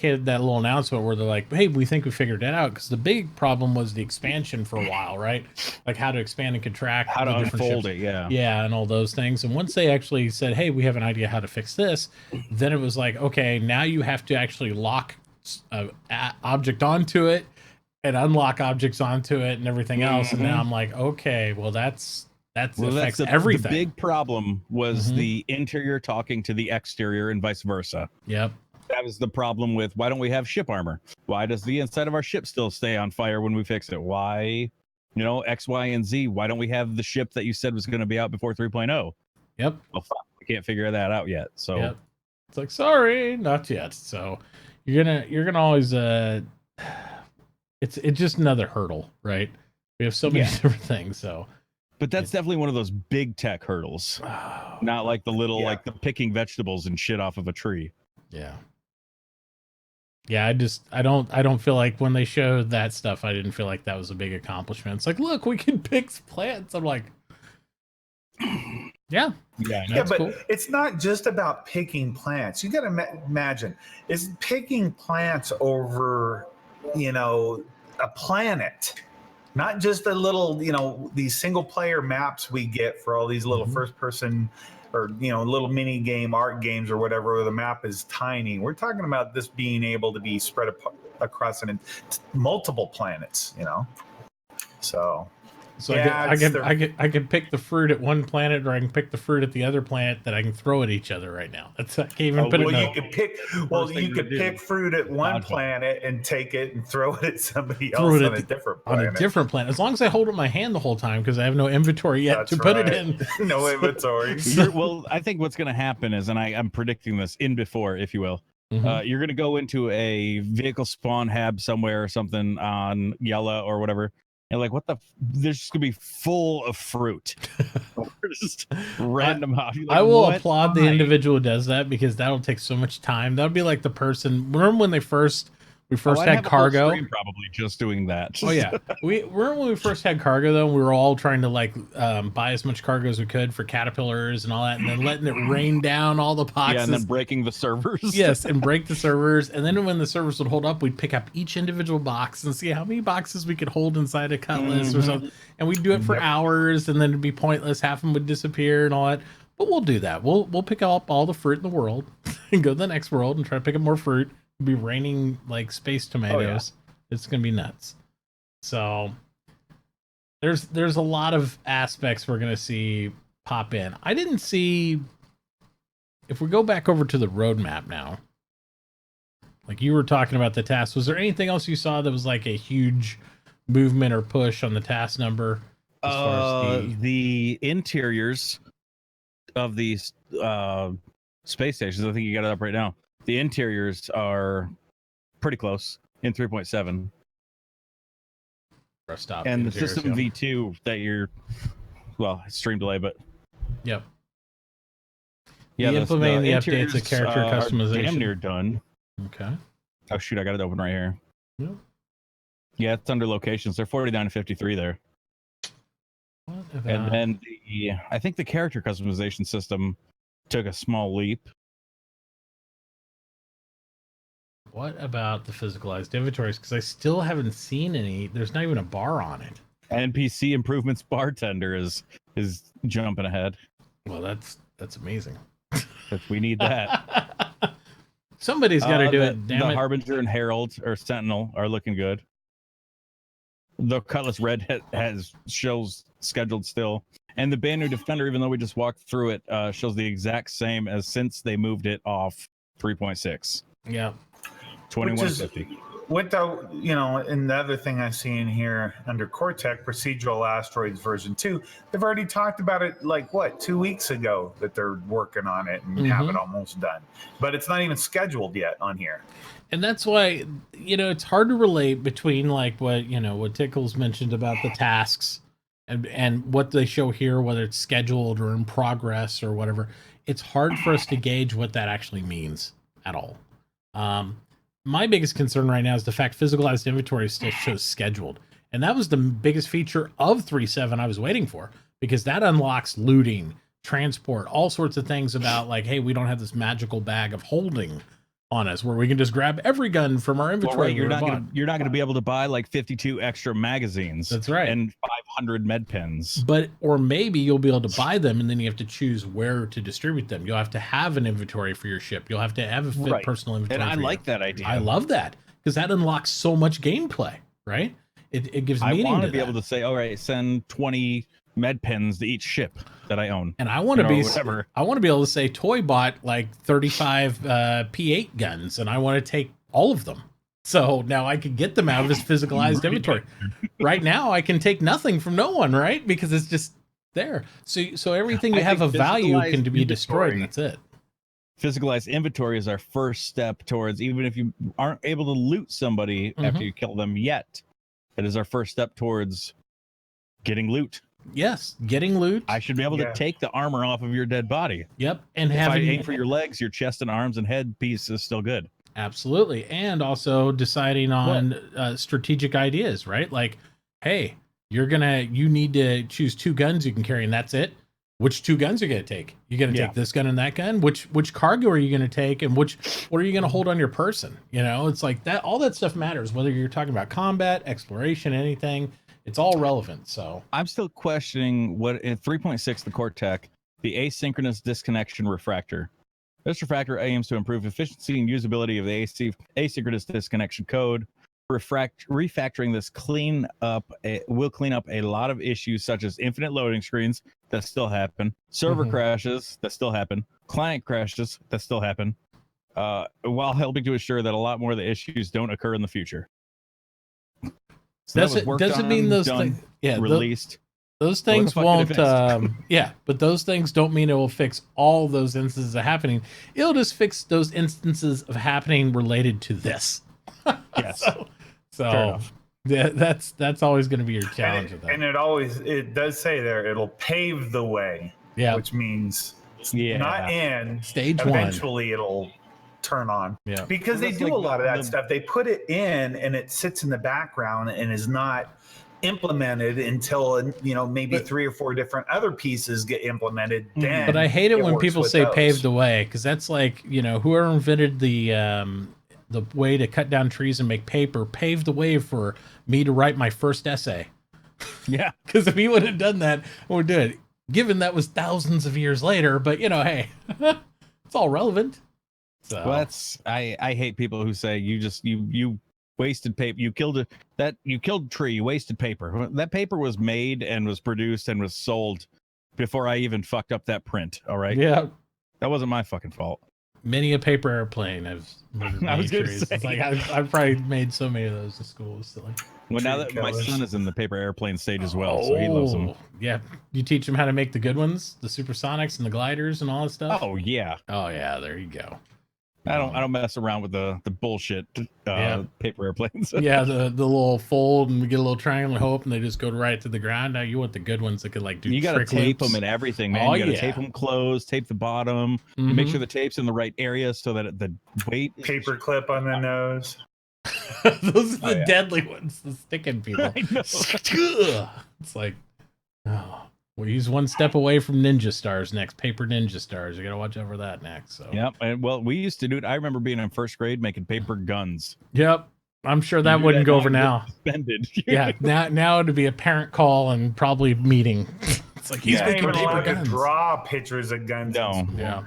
had that little announcement where they're like, hey, we think we figured it out. Because the big problem was the expansion for a while, right? Like how to expand and contract, how to unfold it, yeah, and all those things. And once they actually said, hey, we have an idea how to fix this, then it was like, okay, now you have to actually lock an object onto it and unlock objects onto it and everything else. And now I'm like, okay, well, that's affects everything. The big problem was the interior talking to the exterior and vice versa. Yep. That was the problem with why don't we have ship armor? Why does the inside of our ship still stay on fire when we fix it? Why, X, Y, and Z? Why don't we have the ship that you said was going to be out before 3.0? Yep. Well, fuck, we can't figure that out yet. So yep. It's like, sorry, not yet. So you're gonna always it's just another hurdle, right? We have so many different things. So, but that's definitely one of those big tech hurdles, not like the little like the picking vegetables and shit off of a tree. Yeah. Yeah, I don't feel like when they showed that stuff, I didn't feel like that was a big accomplishment. It's like, look, we can pick plants. I'm like, yeah, but cool. It's not just about picking plants. You got to imagine, is picking plants over, a planet, not just a little, these single player maps we get for all these little first person or little mini game art games or whatever, where the map is tiny. We're talking about this being able to be spread across multiple planets, So I can pick the fruit at one planet, or I can pick the fruit at the other planet that I can throw at each other right now. I can't even put it. You could pick fruit at one planet and take it and throw it at somebody else on a different planet. On a different planet, as long as I hold it in my hand the whole time, because I have no inventory yet to put it in. No inventory. Well, I think what's going to happen is, and I'm predicting this before, if you will. You're going to go into a vehicle spawn hab somewhere or something on Yella or whatever. And like, there's just gonna be full of fruit. Just random. I will applaud the individual who does that, because that'll take so much time. That'll be like the person. Remember when we first had cargo? Probably just doing that. Oh yeah, remember when we first had cargo though. We were all trying to buy as much cargo as we could for caterpillars and all that, and then letting it rain down all the boxes. Yeah, and then breaking the servers. Yes, and break the servers. And then when the servers would hold up, we'd pick up each individual box and see how many boxes we could hold inside a cutlass or something. And we'd do it for hours, and then it'd be pointless. Half of them would disappear and all that. But we'll do that. We'll pick up all the fruit in the world and go to the next world and try to pick up more fruit. Be raining like space tomatoes. It's gonna be nuts. So there's a lot of aspects we're gonna see pop in. I didn't see, if we go back over to the roadmap now, like you were talking about the tasks, was there anything else you saw that was like a huge movement or push on the task number as far as the interiors of these space stations? I think you got it up right now. The interiors are pretty close in 3.7. And the system V2 that stream delay, but yep. Yeah, implementing the updates of character customization. Damn near done. Okay. Oh shoot, I got it open right here. Yep. Yeah, it's under locations. They're 49 to 53 there. And then I think the character customization system took a small leap. What about the physicalized inventories? Because I still haven't seen any. There's not even a bar on it. NPC improvements bartender is jumping ahead. Well, that's amazing. We need that. Somebody's got to do it. Damn the it. Harbinger and Herald or Sentinel are looking good. The Cutlass Red shows scheduled still, and the Banner Defender, even though we just walked through it, shows the exact same as since they moved it off 3.6. Yeah. 2150. With the, and the other thing I see in here under Cortec, Procedural Asteroids version 2, they've already talked about it 2 weeks ago that they're working on it and have it almost done. But it's not even scheduled yet on here. And that's why, it's hard to relate between what Tickles mentioned about the tasks and what they show here, whether it's scheduled or in progress or whatever. It's hard for us to gauge what that actually means at all. My biggest concern right now is the fact physicalized inventory still shows scheduled. And that was the biggest feature of 3.7 I was waiting for, because that unlocks looting, transport, all sorts of things about hey, we don't have this magical bag of holding on us where we can just grab every gun from our inventory. Well, right, you're not gonna be able to buy 52 extra magazines. That's right. And 500 med pens. Or maybe you'll be able to buy them, and then you have to choose where to distribute them. You'll have to have an inventory for your ship. You'll have to have a personal inventory. And I like that idea. I love that, because that unlocks so much gameplay, right? It gives meaning. I want to be able to say, all right, send 20 med pens to each ship that I own. And I want to be able to say Toy bought like 35 P8 guns, and I want to take all of them. So now I can get them out of his physicalized inventory. Right now, I can take nothing from no one, right? Because it's just there. So everything you have of value can be destroyed, and that's it. Physicalized inventory is our first step towards, even if you aren't able to loot somebody after you kill them yet, it is our first step towards getting loot. Yes, getting loot. I should be able to take the armor off of your dead body. Yep, and if I aim for your legs, your chest and arms and head piece is still good. Absolutely, and also deciding on strategic ideas, right? Like, hey, you need to choose 2 guns you can carry, and that's it. Which 2 guns are you going to take? You're going to take this gun and that gun? Which cargo are you going to take? And what are you going to hold on your person? You know, it's like that. All that stuff matters, whether you're talking about combat, exploration, anything. It's all relevant. So I'm still questioning what in 3.6, the core tech, the asynchronous disconnection refractor. This refractor aims to improve efficiency and usability of the asynchronous disconnection code. Refactoring this will clean up a lot of issues such as infinite loading screens that still happen, server crashes that still happen, client crashes that still happen, while helping to assure that a lot more of the issues don't occur in the future. So doesn't mean those things released. Those things won't but those things don't mean it will fix all those instances of happening. It'll just fix those instances of happening related to this. Yes. So that's always going to be your challenge with that. And it does say there it'll pave the way. Yeah. Which means not in stage eventually 1. It'll turn on. Yeah. Because they do a lot of that stuff. They put it in and it sits in the background and is not implemented until maybe 3 or 4 different other pieces get implemented. Then but I hate it when people say paved the way, because that's like, whoever invented the way to cut down trees and make paper paved the way for me to write my first essay. Yeah. Because if he would have done that, I would do it. Given that was thousands of years later, but hey, it's all relevant. So well, I hate people who say you wasted paper. You killed a tree. You wasted paper. That paper was made and was produced and was sold before I even fucked up that print. All right. Yeah. That wasn't my fucking fault. Many a paper airplane I've made trees. It's like I've probably made so many of those in school. Silly. Well, now that my son is in the paper airplane stage as well, so he loves them. Yeah. You teach him how to make the good ones, the supersonics and the gliders and all that stuff. Oh yeah. Oh yeah. There you go. I don't mess around with the bullshit paper airplanes. Yeah, the little fold and we get a little triangle and hope, and they just go right to the ground. Now you want the good ones that could do. You got to tape them and everything, man. You got to tape them closed, tape the bottom, make sure the tape's in the right area so that the weight. Paper clip on the nose. Those are the deadly ones, the sticking people. It's like, he's one step away from ninja stars next. Paper ninja stars. You got to watch out for that next. So. Yep. And well, we used to do it. I remember being in first grade making paper guns. Yep. I'm sure that wouldn't go over now. Suspended. Yeah. Now it'd be a parent call and probably meeting. It's like he's making paper guns. To draw pictures of guns. No. Yeah.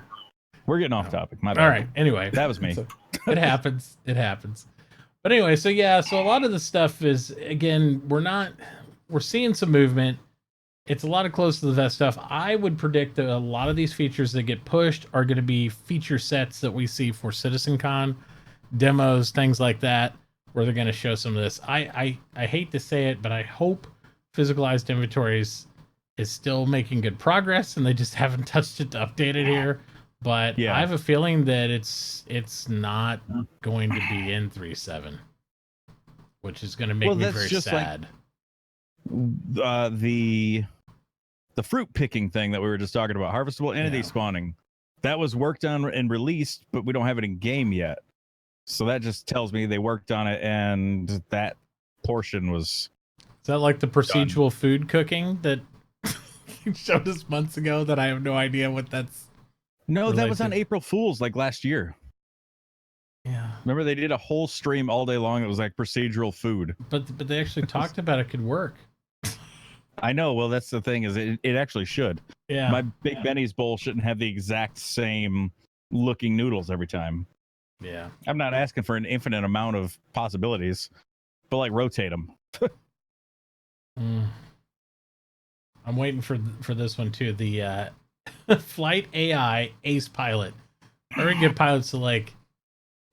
We're getting off topic. My bad. All right. Anyway, that was me. So, it happens. It happens. But anyway, so a lot of the stuff is, again, we're seeing some movement. It's a lot of close to the vest stuff. I would predict that a lot of these features that get pushed are going to be feature sets that we see for CitizenCon, demos, things like that, where they're going to show some of this. I hate to say it, but I hope physicalized inventories is still making good progress, and they just haven't touched it to update it here. But I have a feeling that it's not going to be in 3.7, which is going to make me very sad. The fruit picking thing that we were just talking about, harvestable entity spawning, that was worked on and released, but we don't have it in game yet. So that just tells me they worked on it, and that portion was. Is that like the procedural food cooking that you showed us months ago? That I have no idea what that's. No, that was on April Fool's last year. Yeah. Remember they did a whole stream all day long. It was like procedural food. But they actually talked about it could work. I know. Well, that's the thing is it actually should. Yeah. My Big Benny's bowl shouldn't have the exact same looking noodles every time. Yeah. I'm not asking for an infinite amount of possibilities, but rotate them. I'm waiting for this one too. The flight AI ace pilot. Very good pilots to like.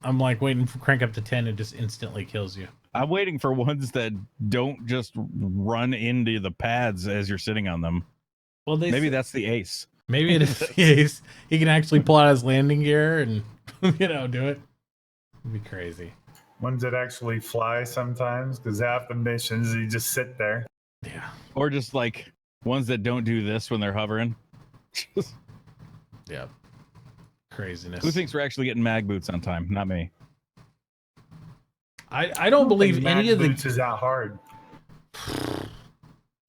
I'm like waiting for crank up to 10 and just instantly kills you. I'm waiting for ones that don't just run into the pads as you're sitting on them. Well, maybe that's the ace. Maybe it is the ace. He can actually pull out his landing gear and do it. It'd be crazy. Ones that actually fly sometimes, because half the missions you just sit there. Yeah. Or just like ones that don't do this when they're hovering. Yeah. Craziness. Who thinks we're actually getting mag boots on time? Not me. I don't believe any of the boots is that hard.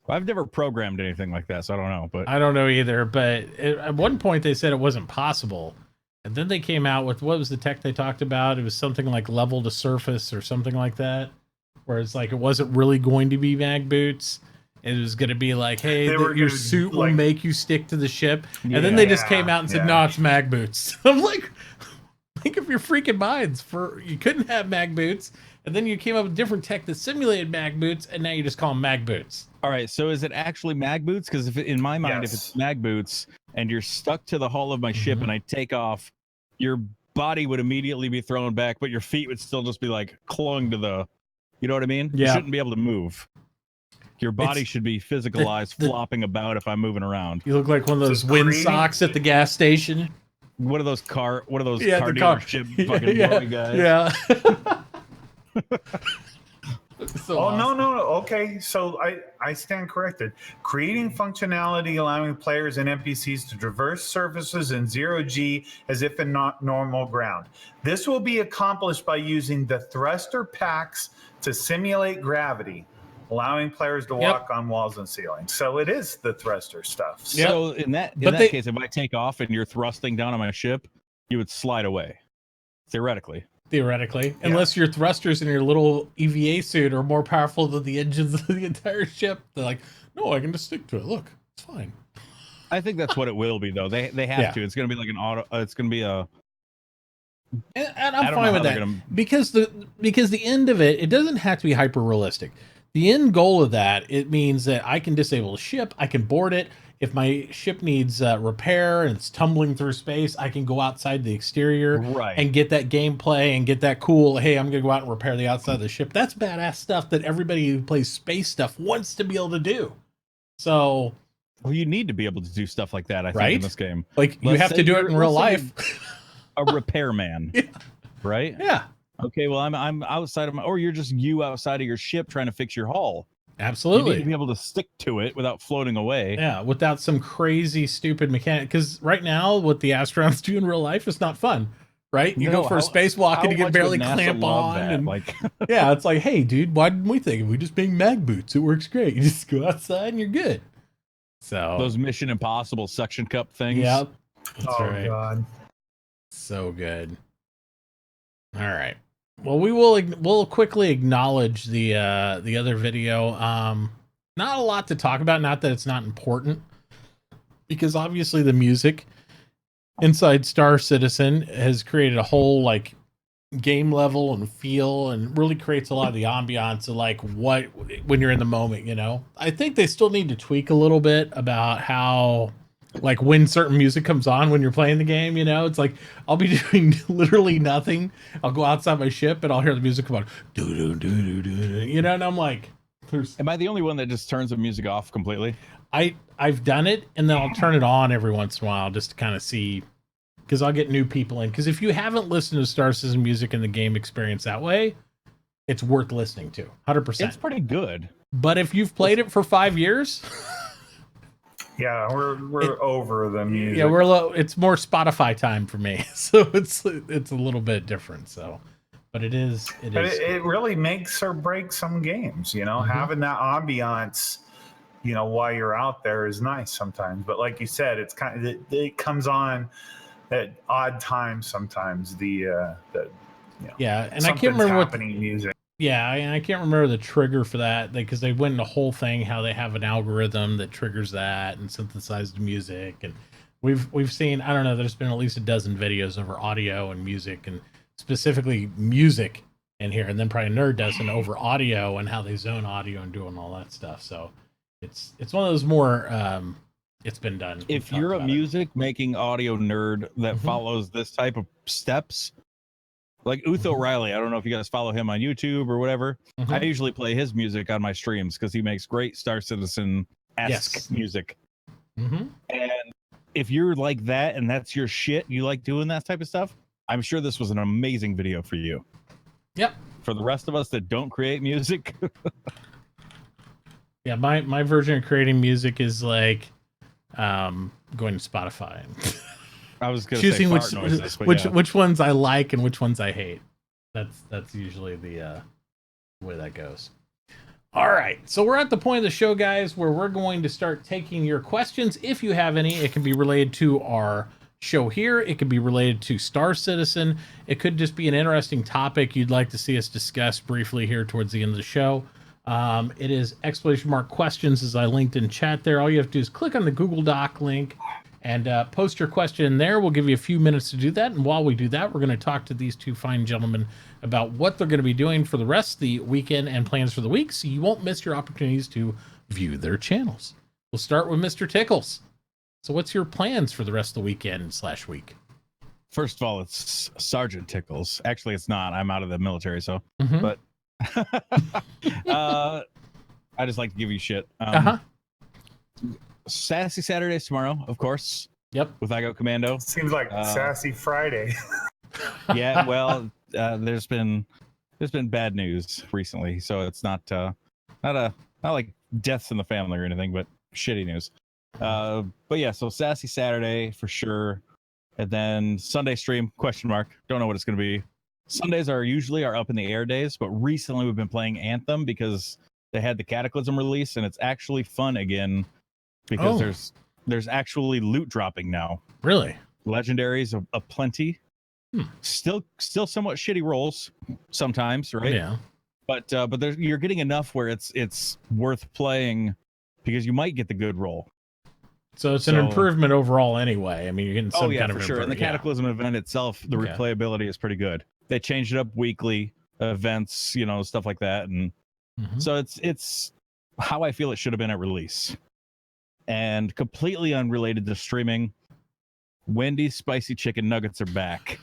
I've never programmed anything like that, so I don't know. But I don't know either. But at one point they said it wasn't possible, and then they came out with what was the tech they talked about? It was something like level to surface or something like that, where it's like it wasn't really going to be mag boots. It was going to be like, hey, your suit will make you stick to the ship, and then they just came out and said, no, it's mag boots. I'm like, think of your freaking minds. You couldn't have mag boots. And then you came up with different tech that simulated mag boots, and now you just call them mag boots. All right, so is it actually mag boots? Because in my mind, if it's mag boots and you're stuck to the hull of my ship and I take off, your body would immediately be thrown back, but your feet would still just be like clung to the, you know what I mean? Yeah. You shouldn't be able to move. Your body should be physicalized, flopping about if I'm moving around. You look like one of those wind socks at the gas station. What are those car dealership fucking blowing guys? Yeah. So awesome. No. Okay, so I stand corrected. Creating functionality allowing players and NPCs to traverse surfaces in zero-G as if in not normal ground. This will be accomplished by using the thruster packs to simulate gravity, allowing players to walk on walls and ceilings. So it is the thruster stuff. So in that case, if I take off and you're thrusting down on my ship, you would slide away, theoretically. Unless your thrusters in your little EVA suit are more powerful than the engines of the entire ship. They're like, no, I can just stick to it. Look, it's fine. I think that's what it will be, though. They have to. It's going to be like an auto. It's going to be a. And I'm fine with that because the end of it doesn't have to be hyper realistic. The end goal of that, it means that I can disable a ship, I can board it. If my ship needs repair and it's tumbling through space, I can go outside the exterior and get that gameplay and get that cool, hey, I'm going to go out and repair the outside of the ship. That's badass stuff that everybody who plays space stuff wants to be able to do. So... Well, you need to be able to do stuff like that, I think, in this game. Like, you have to do it in real life. A repairman, right? Yeah. Okay, well, I'm outside of or you're just outside of your ship trying to fix your hull. Absolutely. You need to be able to stick to it without floating away. Yeah, without some crazy, stupid mechanic. Because right now, what the astronauts do in real life is not fun, right? You go for a spacewalk and you can barely clamp on. And, yeah, it's like, hey, dude, why didn't we think of we just make mag boots? It works great. You just go outside and you're good. So those Mission Impossible suction cup things. Yep. That's right. God. So good. All right. Well, we'll quickly acknowledge the other video. Not a lot to talk about. Not that it's not important, because obviously the music inside Star Citizen has created a whole like game level and feel, and really creates a lot of the ambiance of like what when you're in the moment. You know, I think they still need to tweak a little bit about how. Like when certain music comes on when you're playing the game, you know, it's like I'll be doing literally nothing. I'll go outside my ship and I'll hear the music come on, you know, and I'm like, am I the only one that just turns the music off completely? I've done it, and then I'll turn it on every once in a while just to kind of see, because I'll get new people in. Because if you haven't listened to Star Citizen music in the game experience that way, it's worth listening to, 100%. It's pretty good. But if you've played it for 5 years. Yeah, we're over the music. Yeah, it's more Spotify time for me, so it's a little bit different. So, but it is. It really makes or breaks some games. You know, having that ambiance, you know, while you're out there is nice sometimes. But like you said, it's kind of it comes on at odd times sometimes. And I can't remember what music. Yeah, and I can't remember the trigger for that, because they went into the whole thing how they have an algorithm that triggers that and synthesized music, and we've seen, I don't know, there's been at least a dozen videos over audio and music, and specifically music in here, and then probably a nerd dozen over audio and how they zone audio and doing all that stuff. So It's one of those more it's been done. If you're a music making audio nerd that follows this type of steps, like Utho Riley, I don't know if you guys follow him on YouTube or whatever. I usually play his music on my streams because he makes great Star Citizen-esque music. And if you're like that and that's your shit, you like doing that type of stuff, I'm sure this was an amazing video for you. Yep. For the rest of us that don't create music. Yeah, my version of creating music is like going to Spotify. I was going to choosing say noises, which ones I like and which ones I hate. That's usually the way that goes. All right, so we're at the point of the show, guys, where we're going to start taking your questions. If you have any, it can be related to our show here. It could be related to Star Citizen. It could just be an interesting topic you'd like to see us discuss briefly here towards the end of the show. It is !questions as I linked in chat there. All you have to do is click on the Google Doc link and post your question in there. We'll give you a few minutes to do that. And while we do that, we're going to talk to these two fine gentlemen about what they're going to be doing for the rest of the weekend and plans for the week, so you won't miss your opportunities to view their channels. We'll start with Mr. Tickles. So what's your plans for the rest of the weekend/week? First of all, it's Sergeant Tickles. Actually, it's not. I'm out of the military, so. But I just like to give you shit. Sassy Saturdays tomorrow, of course. Yep. With I Go Commando. Seems like Sassy Friday. Yeah, well, there's been bad news recently, so it's not like deaths in the family or anything, but shitty news. But yeah, so Sassy Saturday for sure, and then Sunday stream ? Don't know what it's going to be. Sundays are usually our up in the air days, but recently we've been playing Anthem because they had the Cataclysm release, and it's actually fun again because there's actually loot dropping now. Really? Legendaries of plenty. Still somewhat shitty rolls sometimes, right? Yeah. But you're getting enough where it's worth playing because you might get the good roll. So it's an improvement overall anyway. I mean, you're getting some kind of for sure. And the Cataclysm event itself, the replayability is pretty good. They changed it up weekly events, stuff like that, and so it's how I feel it should have been at release. And completely unrelated to streaming, Wendy's spicy chicken nuggets are back.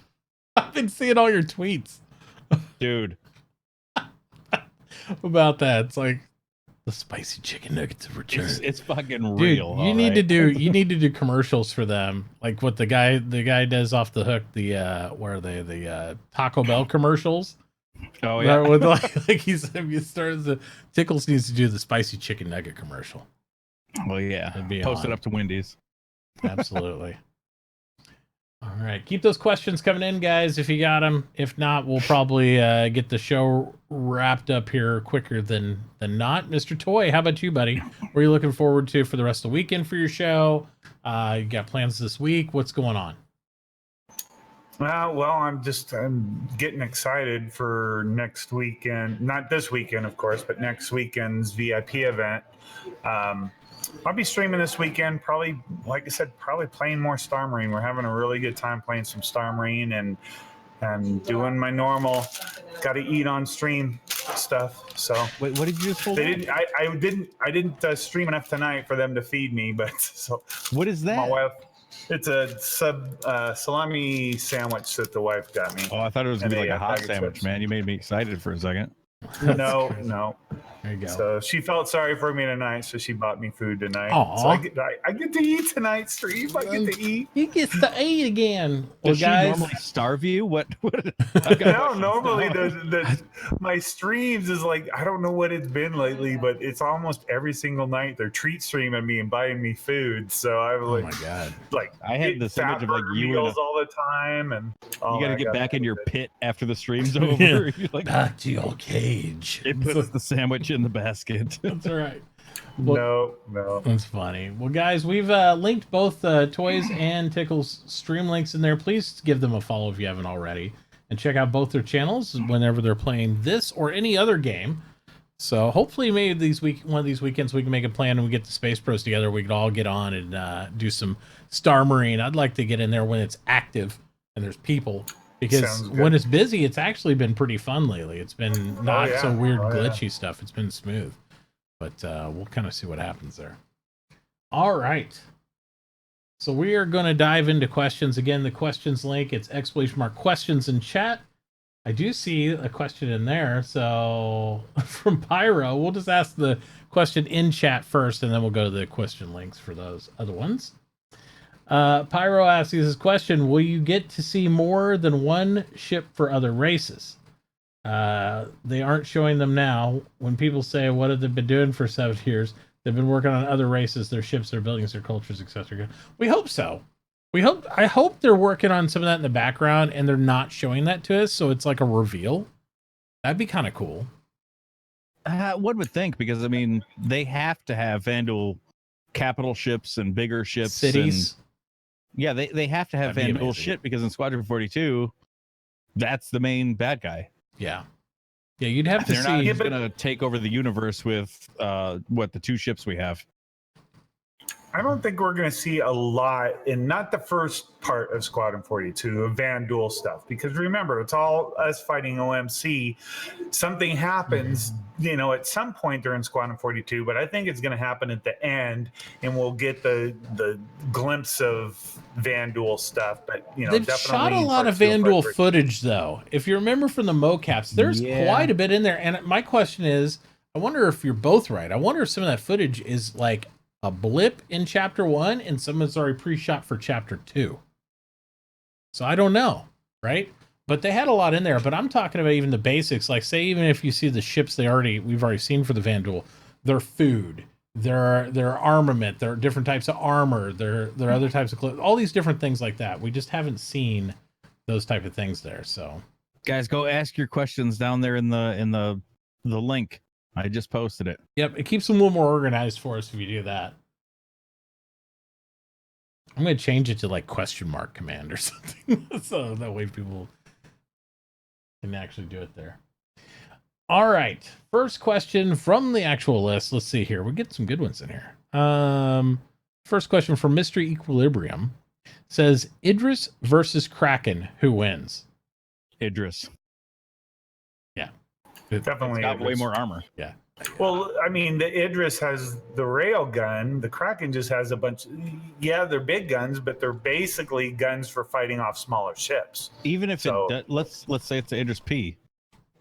I've been seeing all your tweets, dude. About that. It's like the spicy chicken nuggets have returned. It's fucking real. Dude, you need to do commercials for them, like what the guy does off the hook. The Taco Bell commercials. Oh yeah, with like he started the Tickles needs to do the spicy chicken nugget commercial. Well, yeah, post it up to Wendy's. Absolutely. All right, keep those questions coming in, guys, if you got them. If not, we'll probably get the show wrapped up here quicker than not. Mr. Toy, how about you, buddy? What are you looking forward to for the rest of the weekend for your show? You got plans this week? What's going on? Well, I'm getting excited for next weekend. Not this weekend, of course, but next weekend's VIP event. I'll be streaming this weekend, probably, like I said, probably playing more Star Marine. We're having a really good time playing some Star Marine and doing my normal got to eat on stream stuff. So wait, what did you just pull? I didn't stream enough tonight for them to feed me, but so what is that? My wife, it's a salami sandwich that the wife got me. Oh, I thought it was gonna be like a hot sandwich, chips. Man. You made me excited for a second. No. There you go. So she felt sorry for me tonight, so she bought me food tonight. Aww. So I get to eat tonight, stream. I get to eat. He gets to eat again. Does she normally starve you? What? No, normally my streams is like, I don't know what it's been lately, but it's almost every single night they're treat streaming me and buying me food. So I was my god, like I had this image of like you meals all the time, and you got to get back in your pit after the stream's over. You're like, back to your cage. It puts the sandwich in the basket. That's all right. Well, no. That's funny. Well, guys, we've linked both Toys and Tickles stream links in there. Please give them a follow if you haven't already. And check out both their channels whenever they're playing this or any other game. So hopefully maybe one of these weekends we can make a plan and we get the Space Bros together. We can all get on and do some Star Marine. I'd like to get in there when it's active and there's people. Because when it's busy, it's actually been pretty fun lately. It's been not so weird, glitchy stuff. It's been smooth. but we'll kind of see what happens there. All right. So we are going to dive into questions. Again, the questions link, it's !questions in chat. I do see a question in there. So from Pyro, we'll just ask the question in chat first, and then we'll go to the question links for those other ones. Pyro asks his question, will you get to see more than one ship for other races? They aren't showing them now. When people say, what have they been doing for 7 years? They've been working on other races, their ships, their buildings, their cultures, etc. We hope so. I hope they're working on some of that in the background and they're not showing that to us, so it's like a reveal. That'd be kind of cool. One would think, because I mean, they have to have Vandal capital ships and bigger ships, cities. Yeah, they have to have Vandal shit, because in Squadron 42, that's the main bad guy. Yeah. Yeah, you'd have to see. They're not going to take over the universe with the 2 ships we have. I don't think we're going to see a lot in not the first part of Squadron 42 of Vandal stuff, because remember, it's all us fighting OMC. Something happens, at some point during Squadron 42, but I think it's going to happen at the end, and we'll get the glimpse of Vandal stuff. But they've shot a lot of Vandal footage, though. If you remember from the mocaps, there's quite a bit in there. And my question is, I wonder if you're both right. I wonder if some of that footage is like a blip in chapter 1 and some is already pre-shot for chapter 2. So I don't know, right? But they had a lot in there. But I'm talking about even the basics. Like, say, even if you see the ships we've already seen for the Vandal, their food, their armament, their different types of armor, their other types of clothes, all these different things like that. We just haven't seen those type of things there. So, guys, go ask your questions down there in the link. I just posted it. Yep, it keeps them a little more organized for us if you do that. I'm going to change it to like question mark command or something. So that way people can actually do it there. All right. First question from the actual list. Let's see here. We'll get some good ones in here. First question from Mystery Equilibrium says, Idris versus Kraken, who wins? Idris. Yeah. Definitely. It's got way more armor. Yeah. Well, I mean, the Idris has the rail gun. The Kraken just has a bunch. Yeah, they're big guns, but they're basically guns for fighting off smaller ships. Even if let's say it's the Idris P,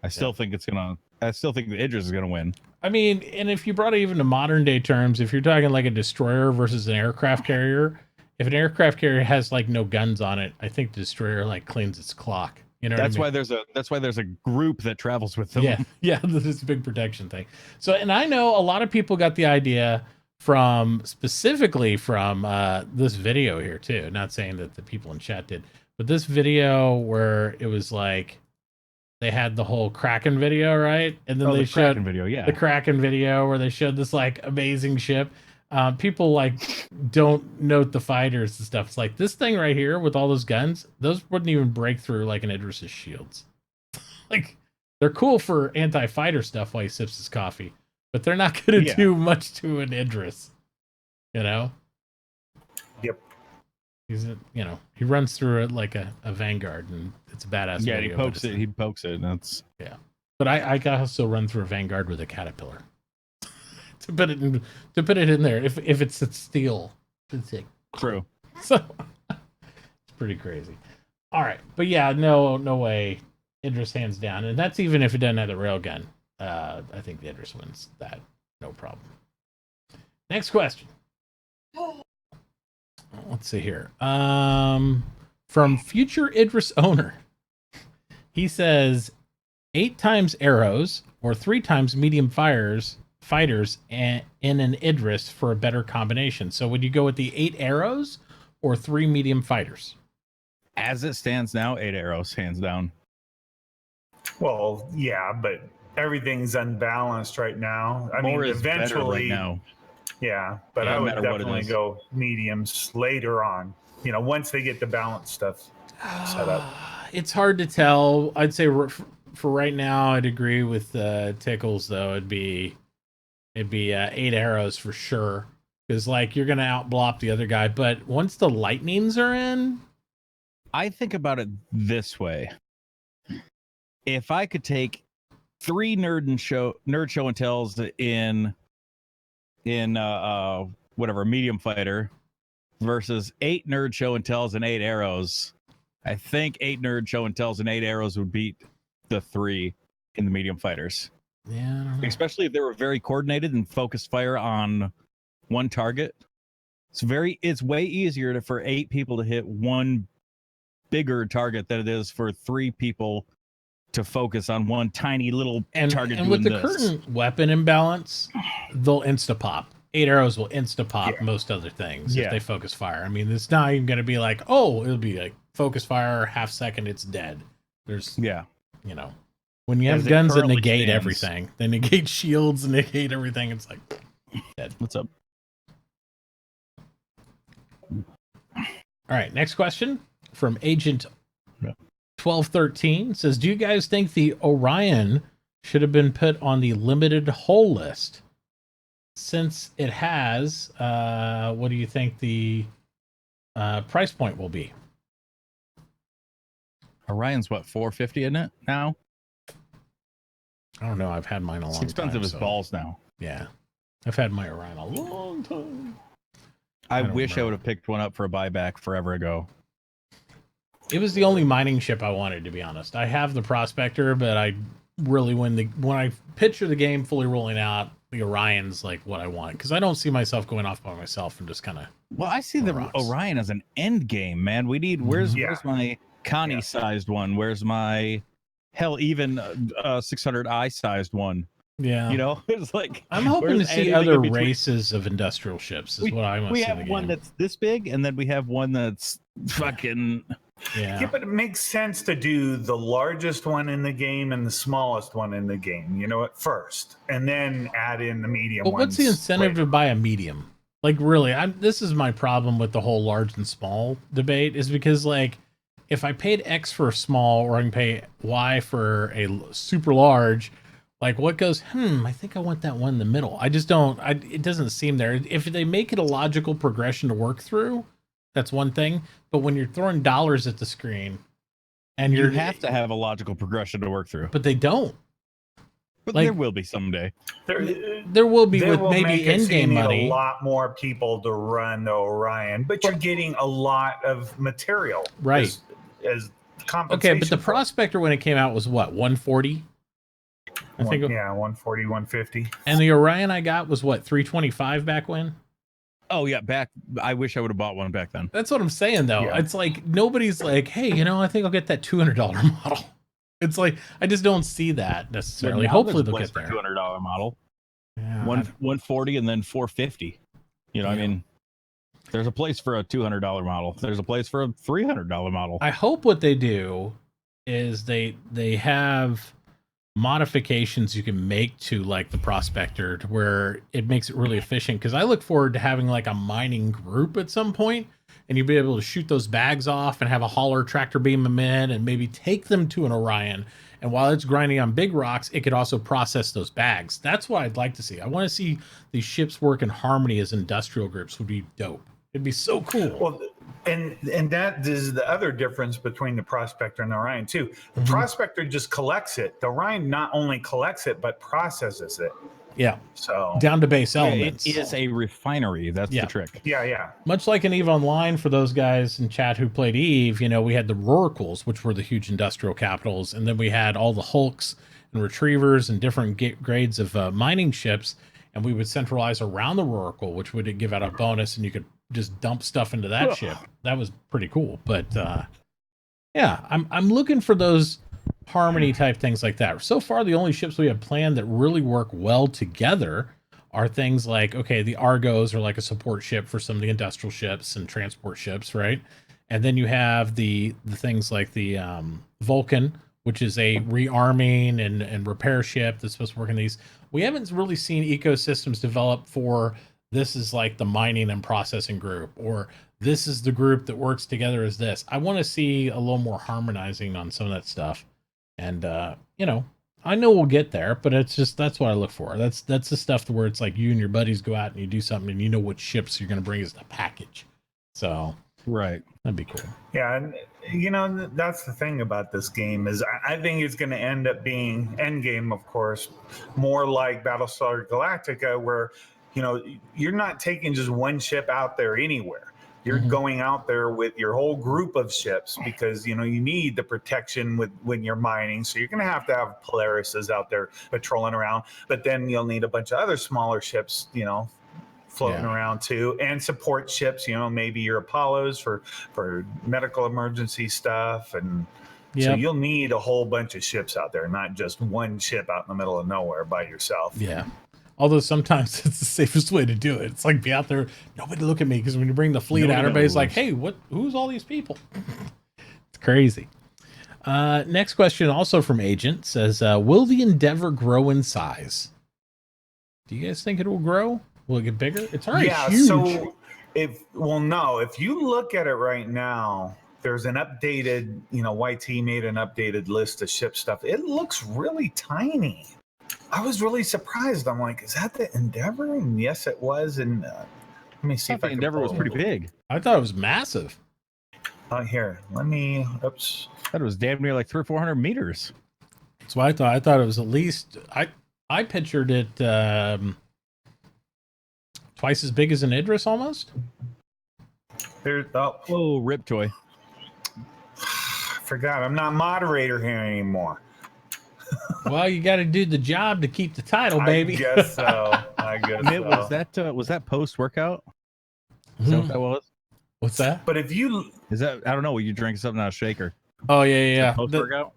I still think the Idris is gonna win. I mean, and if you brought it even to modern day terms, if you're talking like a destroyer versus an aircraft carrier, if an aircraft carrier has like no guns on it, I think the destroyer like cleans its clock. You know, that's why there's a group that travels with them. Yeah, this is a big protection thing. So, and I know a lot of people got the idea specifically from this video here too. Not saying that the people in chat did, but this video where it was like they had the whole Kraken video, right? And then they showed the Kraken video where they showed this like amazing ship. People like don't note the fighters and stuff. It's like this thing right here with all those guns, those wouldn't even break through like an Idris's shields. Like they're cool for anti-fighter stuff while he sips his coffee, but they're not going to do much to an Idris. Yep. He's he runs through it like a Vanguard, and it's a badass. Yeah, he pokes it. He pokes it. And that's But I can also run through a Vanguard with a Caterpillar. To put it in there, if it's steel, it's true. So it's pretty crazy. All right, but yeah, no way, Idris hands down, and that's even if it doesn't have the railgun. I think the Idris wins that, no problem. Next question. Let's see here. From future Idris owner, he says 8 times arrows or 3 times medium fighters in an Idris for a better combination. So would you go with the 8 arrows or 3 medium fighters? As it stands now, 8 arrows, hands down. Well, yeah, but everything's unbalanced right now. I mean, eventually, right now. Yeah, but I would definitely go mediums later on. Once they get the balance stuff set up. It's hard to tell. I'd say for right now, I'd agree with Tickles though. It'd be 8 arrows for sure, because like you're gonna outblop the other guy. But once the lightnings are in, I think about it this way: if I could take 3 nerd show and tells in in whatever medium fighter versus 8 nerd show and tells and 8 arrows. I think 8 nerd show and tells and 8 arrows would beat the 3 in the medium fighters. Yeah, especially if they were very coordinated and focused fire on one target. It's way easier for 8 people to hit one bigger target than it is for 3 people to focus on one tiny little target. And with the current weapon imbalance, they'll insta pop. 8 arrows will insta pop most other things if they focus fire. I mean, it's not even going to be like, oh, it'll be like focus fire, half second, it's dead. There's, you know, when you have guns that negate everything, they negate shields and negate everything. It's like dead. What's up? All right, next question from Agent 1213 says, do you guys think the Orion should have been put on the limited hull list? Since it has, what do you think the price point will be? Orion's what, $450 in it now? I don't know. I've had mine a long time. It's expensive as balls now. Yeah. I've had my Orion a long time. I wish I would have picked one up for a buyback forever ago. It was the only mining ship I wanted, to be honest. I have the Prospector, but I really, when I picture the game fully rolling out, the Orion's like what I want, because I don't see myself going off by myself and just kind of. Well, I see the Orion as an end game, man. We need where's my Connie sized one? Where's my even 600i sized one? Yeah, you know, it's like I'm hoping to see other races of industrial ships. Is what I want to see. We have one that's this big, and then we have one that's fucking. Yeah, but it makes sense to do the largest one in the game and the smallest one in the game, you know, at first, and then add in the medium ones. But what's the incentive to buy a medium? Like, really, this is my problem with the whole large and small debate, is because, like, if I paid X for a small or I can pay Y for a super large, like, what goes, I think I want that one in the middle. I just don't, it doesn't seem there. If they make it a logical progression to work through, that's one thing. But when you're throwing dollars at the screen and you have to have a logical progression to work through. But they don't. But like, there will be someday. There will be with maybe in-game money. A lot more people to run the Orion, but you're getting a lot of material. Right. As compensation. Okay, but the Prospector, when it came out, was what, 140? I think 140, 150. And the Orion I got was what, 325 back when? Oh yeah, I wish I would have bought one back then. That's what I'm saying, though. Yeah. It's like nobody's like, hey, you know, I think I'll get that $200 model. It's like I just don't see that necessarily. Hopefully they'll get there. $200 model. Yeah, 140 and then 450. You know, I mean, there's a place for a $200 model. There's a place for a $300 model. I hope what they do is they have modifications you can make to like the Prospector to where it makes it really efficient, because I look forward to having like a mining group at some point and you'd be able to shoot those bags off and have a hauler tractor beam them in and maybe take them to an Orion, and while it's grinding on big rocks it could also process those bags. That's what I'd like to see. I want to see these ships work in harmony as industrial groups. Would be dope. It'd be so cool. Well, and that is the other difference between the Prospector and the Orion too. The Prospector just collects it. The Orion not only collects it but processes it. Yeah. So down to base elements. It is a refinery. That's the trick. Yeah. Much like in EVE Online, for those guys in chat who played EVE, you know, we had the Roracles, which were the huge industrial capitals, and then we had all the Hulks and Retrievers and different grades of mining ships, and we would centralize around the Roracle, which would give out a bonus, and you could just dump stuff into that ship. That was pretty cool. But yeah, I'm looking for those harmony type things like that. So far, the only ships we have planned that really work well together are things like, okay, the Argos are like a support ship for some of the industrial ships and transport ships, right? And then you have the things like the Vulcan, which is a rearming and repair ship that's supposed to work in these. We haven't really seen ecosystems develop for this is like the mining and processing group, or this is the group that works together as this. I want to see a little more harmonizing on some of that stuff. And, you know, I know we'll get there, but it's just, that's what I look for. That's the stuff where it's like you and your buddies go out and you do something and you know what ships you're going to bring as the package. So, right. That'd be cool. Yeah. And, you know, that's the thing about this game is I think it's going to end up being Endgame, of course, more like Battlestar Galactica, where you're not taking just one ship out there anywhere. You're going out there with your whole group of ships because, you need the protection when you're mining. So you're going to have Polarises out there patrolling around, but then you'll need a bunch of other smaller ships, floating around too, and support ships, maybe your Apollos for medical emergency stuff. And so you'll need a whole bunch of ships out there, not just one ship out in the middle of nowhere by yourself. Yeah. Although sometimes it's the safest way to do it. It's like, be out there, nobody look at me, because when you bring the fleet out, everybody's like, hey, who's all these people? It's crazy. Next question, also from Agent, says, will the Endeavor grow in size? Do you guys think it will grow? Will it get bigger? It's already huge. So if you look at it right now, there's an updated, YT made an updated list of ship stuff. It looks really tiny. I was really surprised. I'm like, is that the Endeavor? And yes, it was. And let me see if the Endeavor was pretty big. I thought it was massive. Here, let me. Oops. I thought it was damn near like 300 or 400 meters. That's what I thought. I thought it was at least. I pictured it twice as big as an Idris, almost. Oh, Rip Toy. I forgot. I'm not moderator here anymore. Well, you got to do the job to keep the title, baby. I guess so. Was that post workout? Is that what that was? What's that? But if you I don't know. You drinking something out of shaker? Oh yeah. Post workout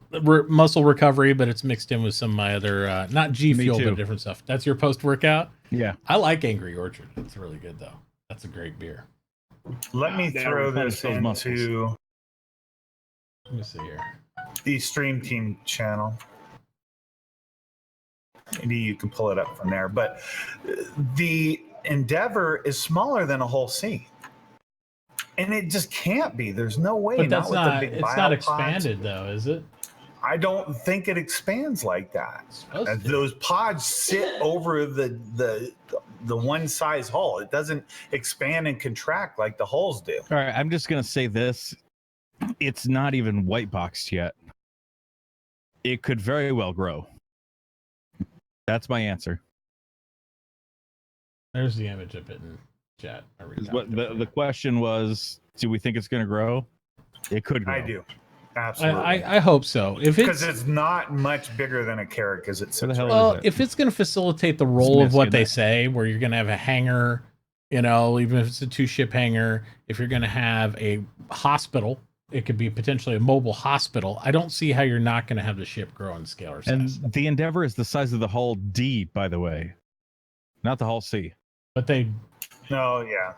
muscle recovery, but it's mixed in with some of my other not G Fuel, but different stuff. That's your post workout. Yeah, I like Angry Orchard. It's really good though. That's a great beer. Let me throw this into. Let me see here. The Stream Team channel. Maybe you can pull it up from there. But the Endeavor is smaller than a Hull C. And it just can't be. There's no way. But that's not, it's not expanded though, is it? I don't think it expands like that. Those pods sit over the one size hull. It doesn't expand and contract like the hulls do. All right, I'm just gonna say this. It's not even white boxed yet. It could very well grow. That's my answer. There's the image of it in chat. What the question was, do we think it's going to grow? It could grow. I do. Absolutely. I hope so. Because it's not much bigger than a carrot because it's if it's going to facilitate the role of what they say, where you're going to have a hangar, even if it's a 2-ship hangar, if you're going to have a hospital, it could be potentially a mobile hospital. I don't see how you're not going to have the ship grow in scale or size. And the Endeavor is the size of the Hull D, by the way, not the Hull C. But they. No, yeah.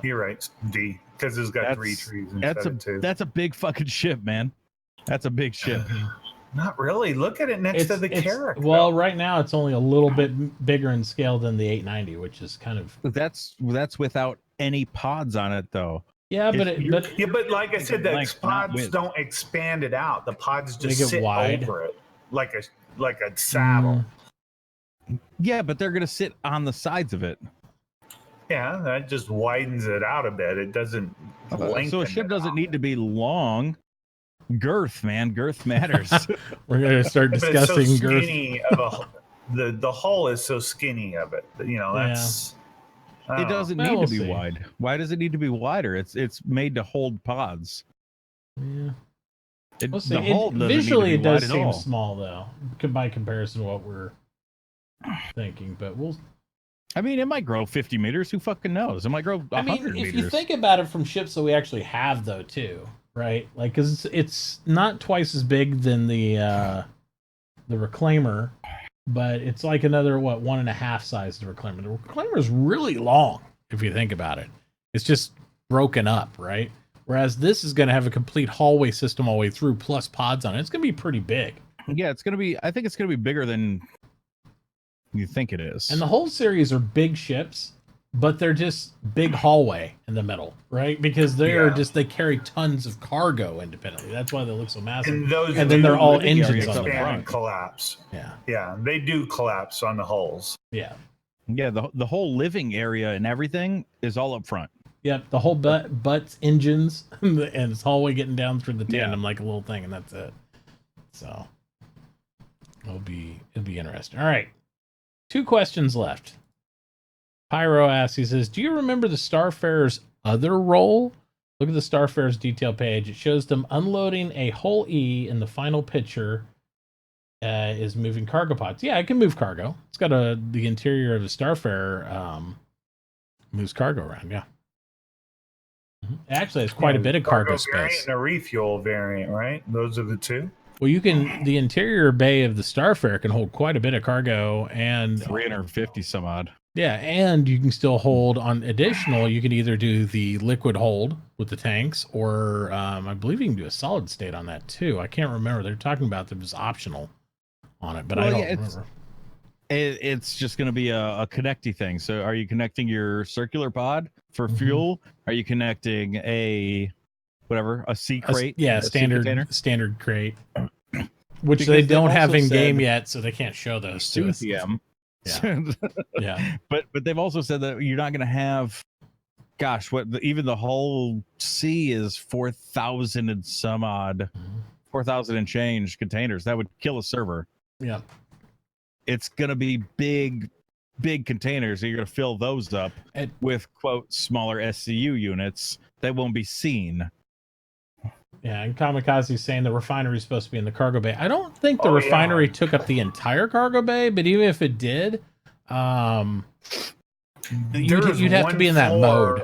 You're right. D, because it's got 3 trees instead of 2. That's a big fucking ship, man. That's a big ship. Not really. Look at it next to the Carrack. Well, right now it's only a little bit bigger in scale than the 890, which is kind of. That's without any pods on it, though. Yeah, but like I said, the pods don't expand it out. The pods just sit over it like a saddle. Yeah, but they're gonna sit on the sides of it. Yeah, that just widens it out a bit. It doesn't lengthen. So a ship doesn't need to be long. Girth, man, girth matters. We're gonna start discussing girth. The hull is so skinny of it. That's. It doesn't need to be wide. Why does it need to be wider? It's made to hold pods. Yeah. Visually, it does seem small, though, by comparison to what we're thinking. But it might grow 50 meters. Who fucking knows? It might grow 100 meters. If you think about it from ships that we actually have, though, too, right? Like, because it's not twice as big than the Reclaimer. But it's like another 1.5 size the Reclaimer. The Reclaimer is really long if you think about it. It's just broken up, right? Whereas this is going to have a complete hallway system all the way through, plus pods on it. It's going to be pretty big. Yeah, it's going to be. I think it's going to be bigger than you think it is. And the whole series are big ships, but they're just big hallway in the middle, right? Because they carry tons of cargo independently. That's why they look so massive. And then they're all engines on the front. Collapse. Yeah, they do collapse on the hulls. Yeah. The whole living area and everything is all up front. Yep, the whole butts, engines, and it's hallway getting down through the tandem like a little thing, and that's it. So it'll be interesting. All right, 2 questions left. Pyro asks, he says, do you remember the Starfarer's other role? Look at the Starfarer's detail page. It shows them unloading a whole E, and the final picture is moving cargo pods. Yeah, it can move cargo. It's got the interior of the Starfarer moves cargo around. Yeah. Actually, it's quite a bit of cargo space. And a refuel variant, right? Those are the two. Well, the interior bay of the Starfarer can hold quite a bit of cargo, and 350 some odd. Yeah, and you can still hold on additional. You can either do the liquid hold with the tanks, or I believe you can do a solid state on that too. I can't remember. They're talking about that was optional on it, but I don't remember. It's just going to be a connecty thing. So are you connecting your circular pod for fuel? Are you connecting a C crate? Standard crate, which they don't have in game yet, so they can't show those to us. PM. Yeah. Yeah. But they've also said that you're not going to have, even the whole C is 4,000 and some odd, 4,000 and change containers. That would kill a server. Yeah. It's going to be big containers. So you're going to fill those up with, quote, smaller SCU units that won't be seen. Yeah, and Kamikaze is saying the refinery is supposed to be in the cargo bay. I don't think the refinery took up the entire cargo bay, but even if it did, you'd have to be in that mode,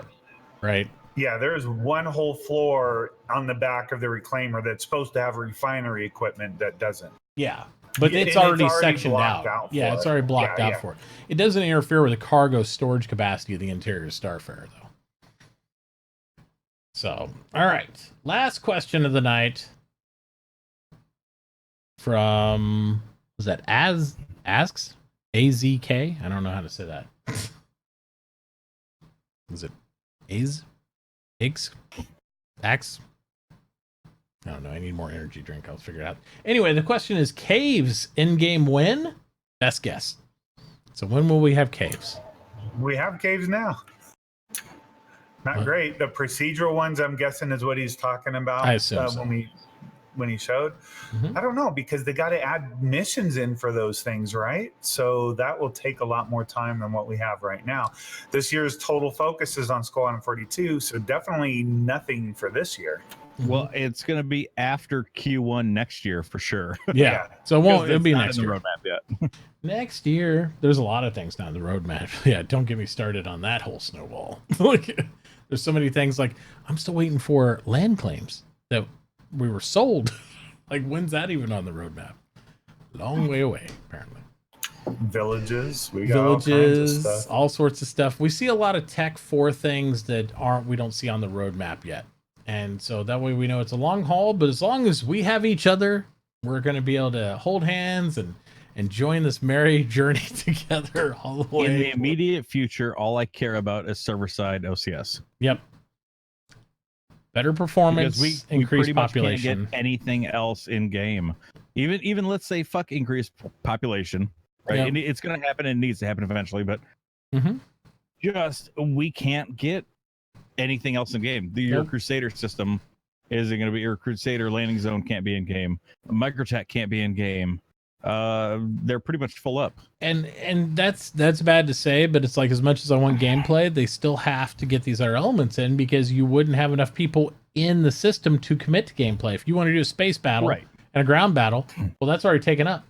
right? Yeah, there's one whole floor on the back of the reclaimer that's supposed to have refinery equipment that doesn't. Yeah, but it's already sectioned out. Yeah, it's already blocked out for it. It doesn't interfere with the cargo storage capacity of the interior Starfarer, though. So, all right. Last question of the night from, was that Asks? AZK? I don't know how to say that. Is it Ax? I don't know. I need more energy drink. I'll figure it out. Anyway, the question is, caves in-game when? Best guess. So when will we have caves? We have caves now. Not great. The procedural ones, I'm guessing, is what he's talking about. I assume so. When he showed. I don't know, because they got to add missions in for those things, right? So that will take a lot more time than what we have right now. This year's total focus is on Squadron 42, so definitely nothing for this year. Well, it's going to be after Q1 next year for sure. Yeah. So it'll be next year. Roadmap yet. Next year, there's a lot of things down the roadmap. Yeah, don't get me started on that whole snowball. There's so many things, like I'm still waiting for land claims that we were sold. Like, when's that even on the roadmap? Long way away, apparently. Villages, we got all kinds of stuff. All sorts of stuff. We see a lot of tech for things that we don't see on the roadmap yet. And so that way we know it's a long haul, but as long as we have each other, we're going to be able to hold hands and join this merry journey together all the way. In the immediate future, all I care about is server-side OCS. Yep. Better performance, because we increased pretty much population. Can't get anything else in game. Even let's say fuck increased population, right? Yep. It's going to happen and it needs to happen eventually, but just we can't get anything else in game. Your Crusader system isn't going to be, your Crusader landing zone can't be in game. Microtech can't be in game. They're pretty much full up, and that's bad to say, but it's like, as much as I want gameplay, they still have to get these other elements in, because you wouldn't have enough people in the system to commit to gameplay. If you want to do a space battle and a ground battle, well, that's already taken up.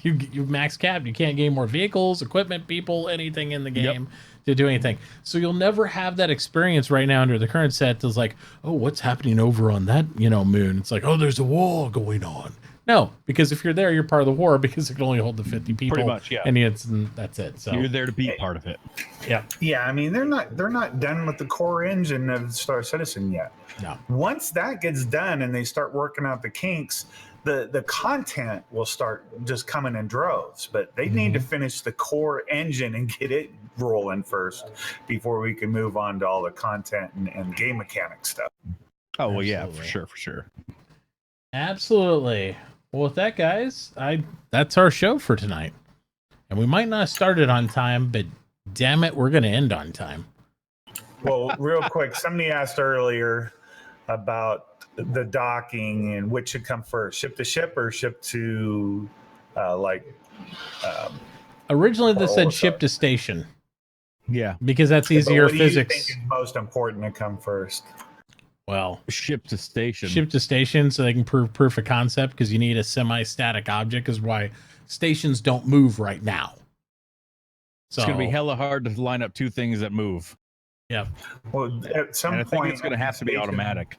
You've max capped. You can't gain more vehicles, equipment, people, anything in the game to do anything. So you'll never have that experience right now under the current set that's like, oh, what's happening over on that moon? It's like, oh, there's a war going on. No, because if you're there, you're part of the war, because it can only hold the 50 people. Pretty much, yeah. And that's it. So you're there to be part of it. Yeah. Yeah, I mean, they're not done with the core engine of Star Citizen yet. No. Once that gets done and they start working out the kinks, the content will start just coming in droves. But they need to finish the core engine and get it rolling first before we can move on to all the content and game mechanic stuff. Oh, well, yeah, for sure. Absolutely. Well, with that, guys, that's our show for tonight. And we might not have started on time, but damn it, we're going to end on time. Well, real quick, somebody asked earlier about the docking and which should come first, ship to ship or ship to, originally they said ship to station. Yeah, because that's easier what physics. Do you think is most important to come first? Well, ship to station. Ship to station, so they can prove proof of concept, because you need a semi-static object, is why stations don't move right now. So it's gonna be hella hard to line up two things that move. Yeah. Well, at some I point think it's gonna have to be automatic.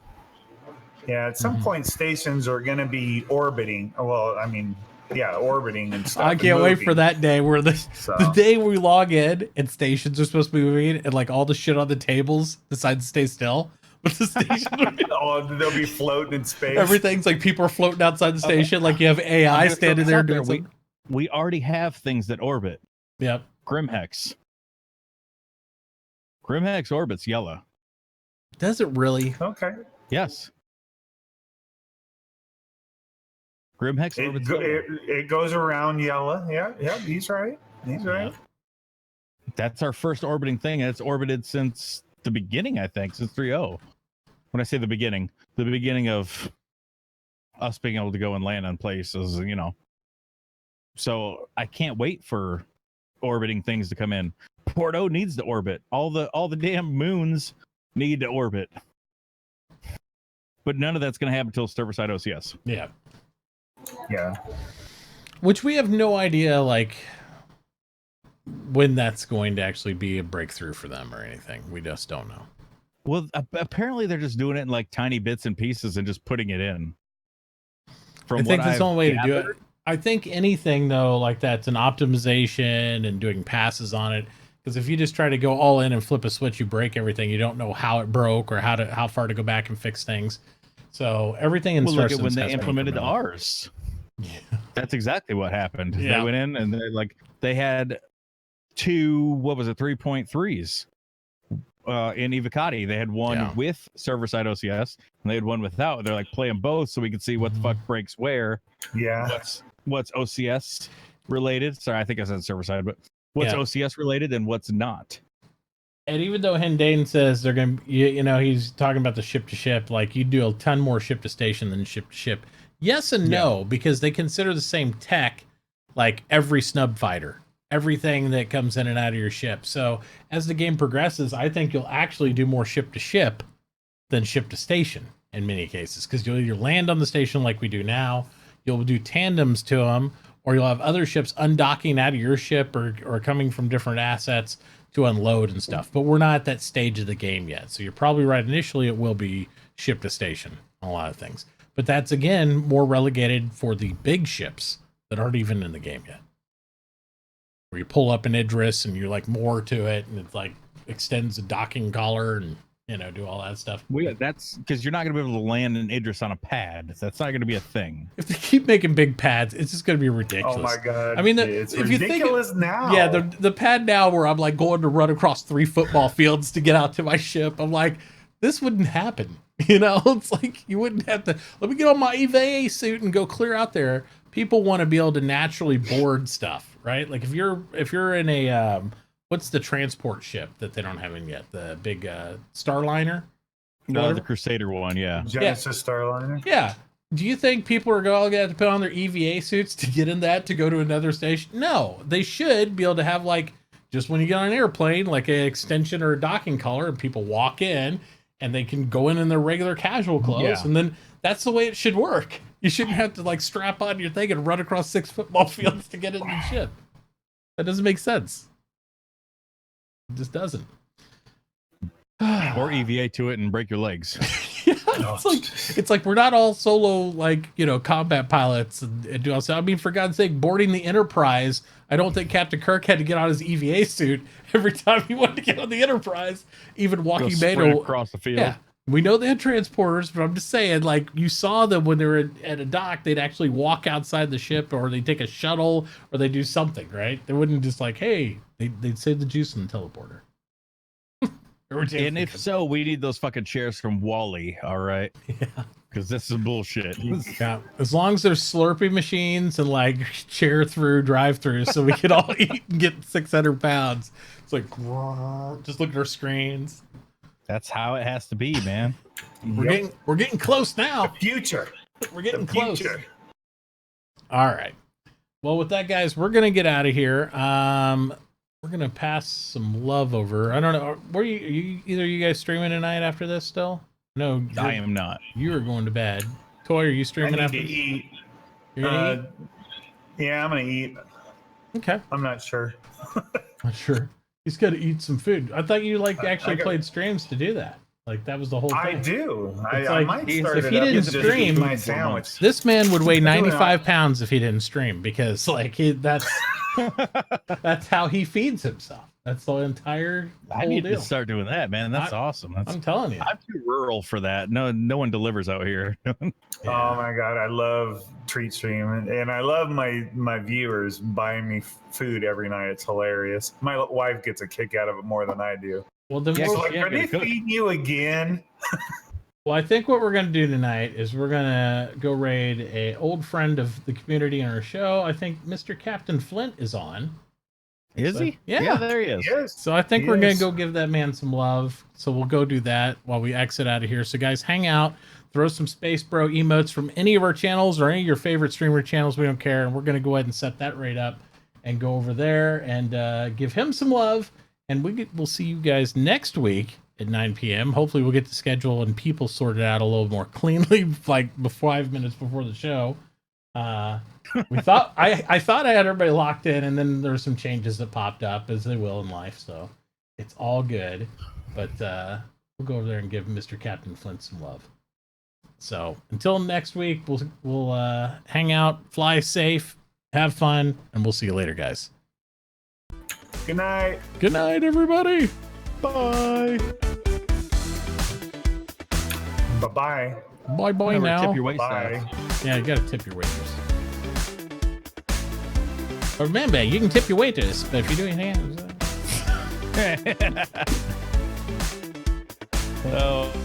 Yeah, at some point stations are going to be orbiting. Well, I mean, yeah, orbiting and stuff. I can't wait for that day where the day we log in and stations are supposed to be moving, and like all the shit on the tables decides to stay still. But the station they'll be floating in space. Everything's like people are floating outside the station, like you have AI standing there doing something. We already have things that orbit. Yep. Grimhex orbits yellow. Does it really? Okay. Yes. Grimhex orbits it goes around yellow. Yeah, he's right. Right. That's our first orbiting thing, and it's orbited since the beginning, I think, since 3.0. When I say the beginning of us being able to go and land on places, you know. So I can't wait for orbiting things to come in. Porto needs to orbit. All the damn moons need to orbit. But none of that's going to happen until server-side OCS. Yeah. Yeah. Which we have no idea, like, when that's going to actually be a breakthrough for them or anything. We just don't know. Well, apparently they're just doing it in like tiny bits and pieces and just putting it in. I think that's the only way to do it. I think anything, though, like that's an optimization and doing passes on it. Because if you just try to go all in and flip a switch, you break everything. You don't know how it broke or how far to go back and fix things. So everything in look at when they implemented ours. Yeah. That's exactly what happened. Yeah. They went in and they had 3.3s in Evocati. They had one with server-side OCS and they had one without. They're like, play them both so we could see what the fuck breaks where. Yeah. What's OCS related? Sorry, I think I said server-side, but what's OCS related and what's not? And even though Hendane says they're going to, you know, he's talking about the ship to ship, like you do a ton more ship to station than ship to ship. Yes and no, because they consider the same tech, like every snub fighter, everything that comes in and out of your ship. So as the game progresses, I think you'll actually do more ship to ship than ship to station in many cases, because you'll either land on the station like we do now, you'll do tandems to them, or you'll have other ships undocking out of your ship or coming from different assets to unload and stuff. But we're not at that stage of the game yet. So you're probably right. Initially, it will be ship to station on a lot of things. But that's, again, more relegated for the big ships that aren't even in the game yet. Where you pull up an Idris and you're like more to it, and it's like extends the docking collar and, you know, do all that stuff. Well, that's because you're not going to be able to land an Idris on a pad. That's not going to be a thing. If they keep making big pads, it's just going to be ridiculous. Oh my god! I mean, it's if ridiculous you think, now. Yeah, the pad now where I'm like going to run across 3 football fields to get out to my ship. I'm like, this wouldn't happen. You know, it's like you wouldn't have to. Let me get on my EVA suit and go clear out there. People want to be able to naturally board stuff, right? Like if you're in a what's the transport ship that they don't have in yet? The big Starliner? No, the Crusader one, yeah. Genesis Starliner? Yeah. Do you think people are going to have to put on their EVA suits to get in that to go to another station? No. They should be able to have, like, just when you get on an airplane, like an extension or a docking collar, and people walk in and they can go in their regular casual clothes. And then that's the way it should work. You shouldn't have to, like, strap on your thing and run across 6 football fields to get in the ship. That doesn't make sense. It just doesn't. Or EVA to it and break your legs. Yeah, it's like we're not all solo, like, you know, combat pilots and do all stuff. I mean, for God's sake, boarding the Enterprise, I don't think Captain Kirk had to get on his EVA suit every time he wanted to get on the Enterprise. Even walking Beta across the field. Yeah, we know they had transporters, but I'm just saying, like, you saw them when they were at a dock, they'd actually walk outside the ship, or they'd take a shuttle, or they do something, right? They wouldn't just like, hey, they'd save the juice in the teleporter. And if so, we need those fucking chairs from Wall-E, all right? Yeah. Because this is bullshit. Yeah. As long as there's Slurpee machines and, like, drive-throughs so we can all eat and get 600 pounds. It's like, just look at our screens. That's how it has to be, man. We're getting close now. The future. We're getting close. All right. Well, with that, guys, we're going to get out of here. we're gonna pass some love over. I don't know. Are you either you guys streaming tonight after this still? No, I am not. You are going to bed. Toy, are you streaming after? To eat. You're gonna eat? Yeah, I'm gonna eat. Okay. I'm not sure. Not sure. He's got to eat some food. I thought you actually played streams to do that. Like that was the whole thing. I do. I like, might start if it he up didn't and just eat stream, my sandwich. This man would weigh 95 pounds if he didn't stream because like that's that's how he feeds himself. That's the entire I need deal. to start doing that, man. That's awesome. I'm telling you. I'm too rural for that. No one delivers out here. Oh my God. I love Treat Stream and I love my viewers buying me food every night. It's hilarious. My wife gets a kick out of it more than I do. Well, then are they feeding you again? Well, I think what we're going to do tonight is we're going to go raid a old friend of the community in our show. I think Mr. Captain Flint is on. Is he? Yeah, there he is. Yes. So I think we're going to go give that man some love. So we'll go do that while we exit out of here. So guys, hang out, throw some SpaceBro emotes from any of our channels or any of your favorite streamer channels. We don't care. And we're going to go ahead and set that raid up and go over there and give him some love. And we'll see you guys next week at 9 p.m. Hopefully we'll get the schedule and people sorted out a little more cleanly, like 5 minutes before the show. We thought I thought I had everybody locked in, and then there were some changes that popped up, as they will in life. So it's all good. But we'll go over there and give Mr. Captain Flint some love. So until next week, we'll hang out, fly safe, have fun, and we'll see you later, guys. Good night. Good night, everybody. Bye. Bye-bye. Bye-bye now. Tip your waist Bye. Yeah, you gotta tip your waiters. But remember, you can tip your waiters, but if you do anything else... Oh.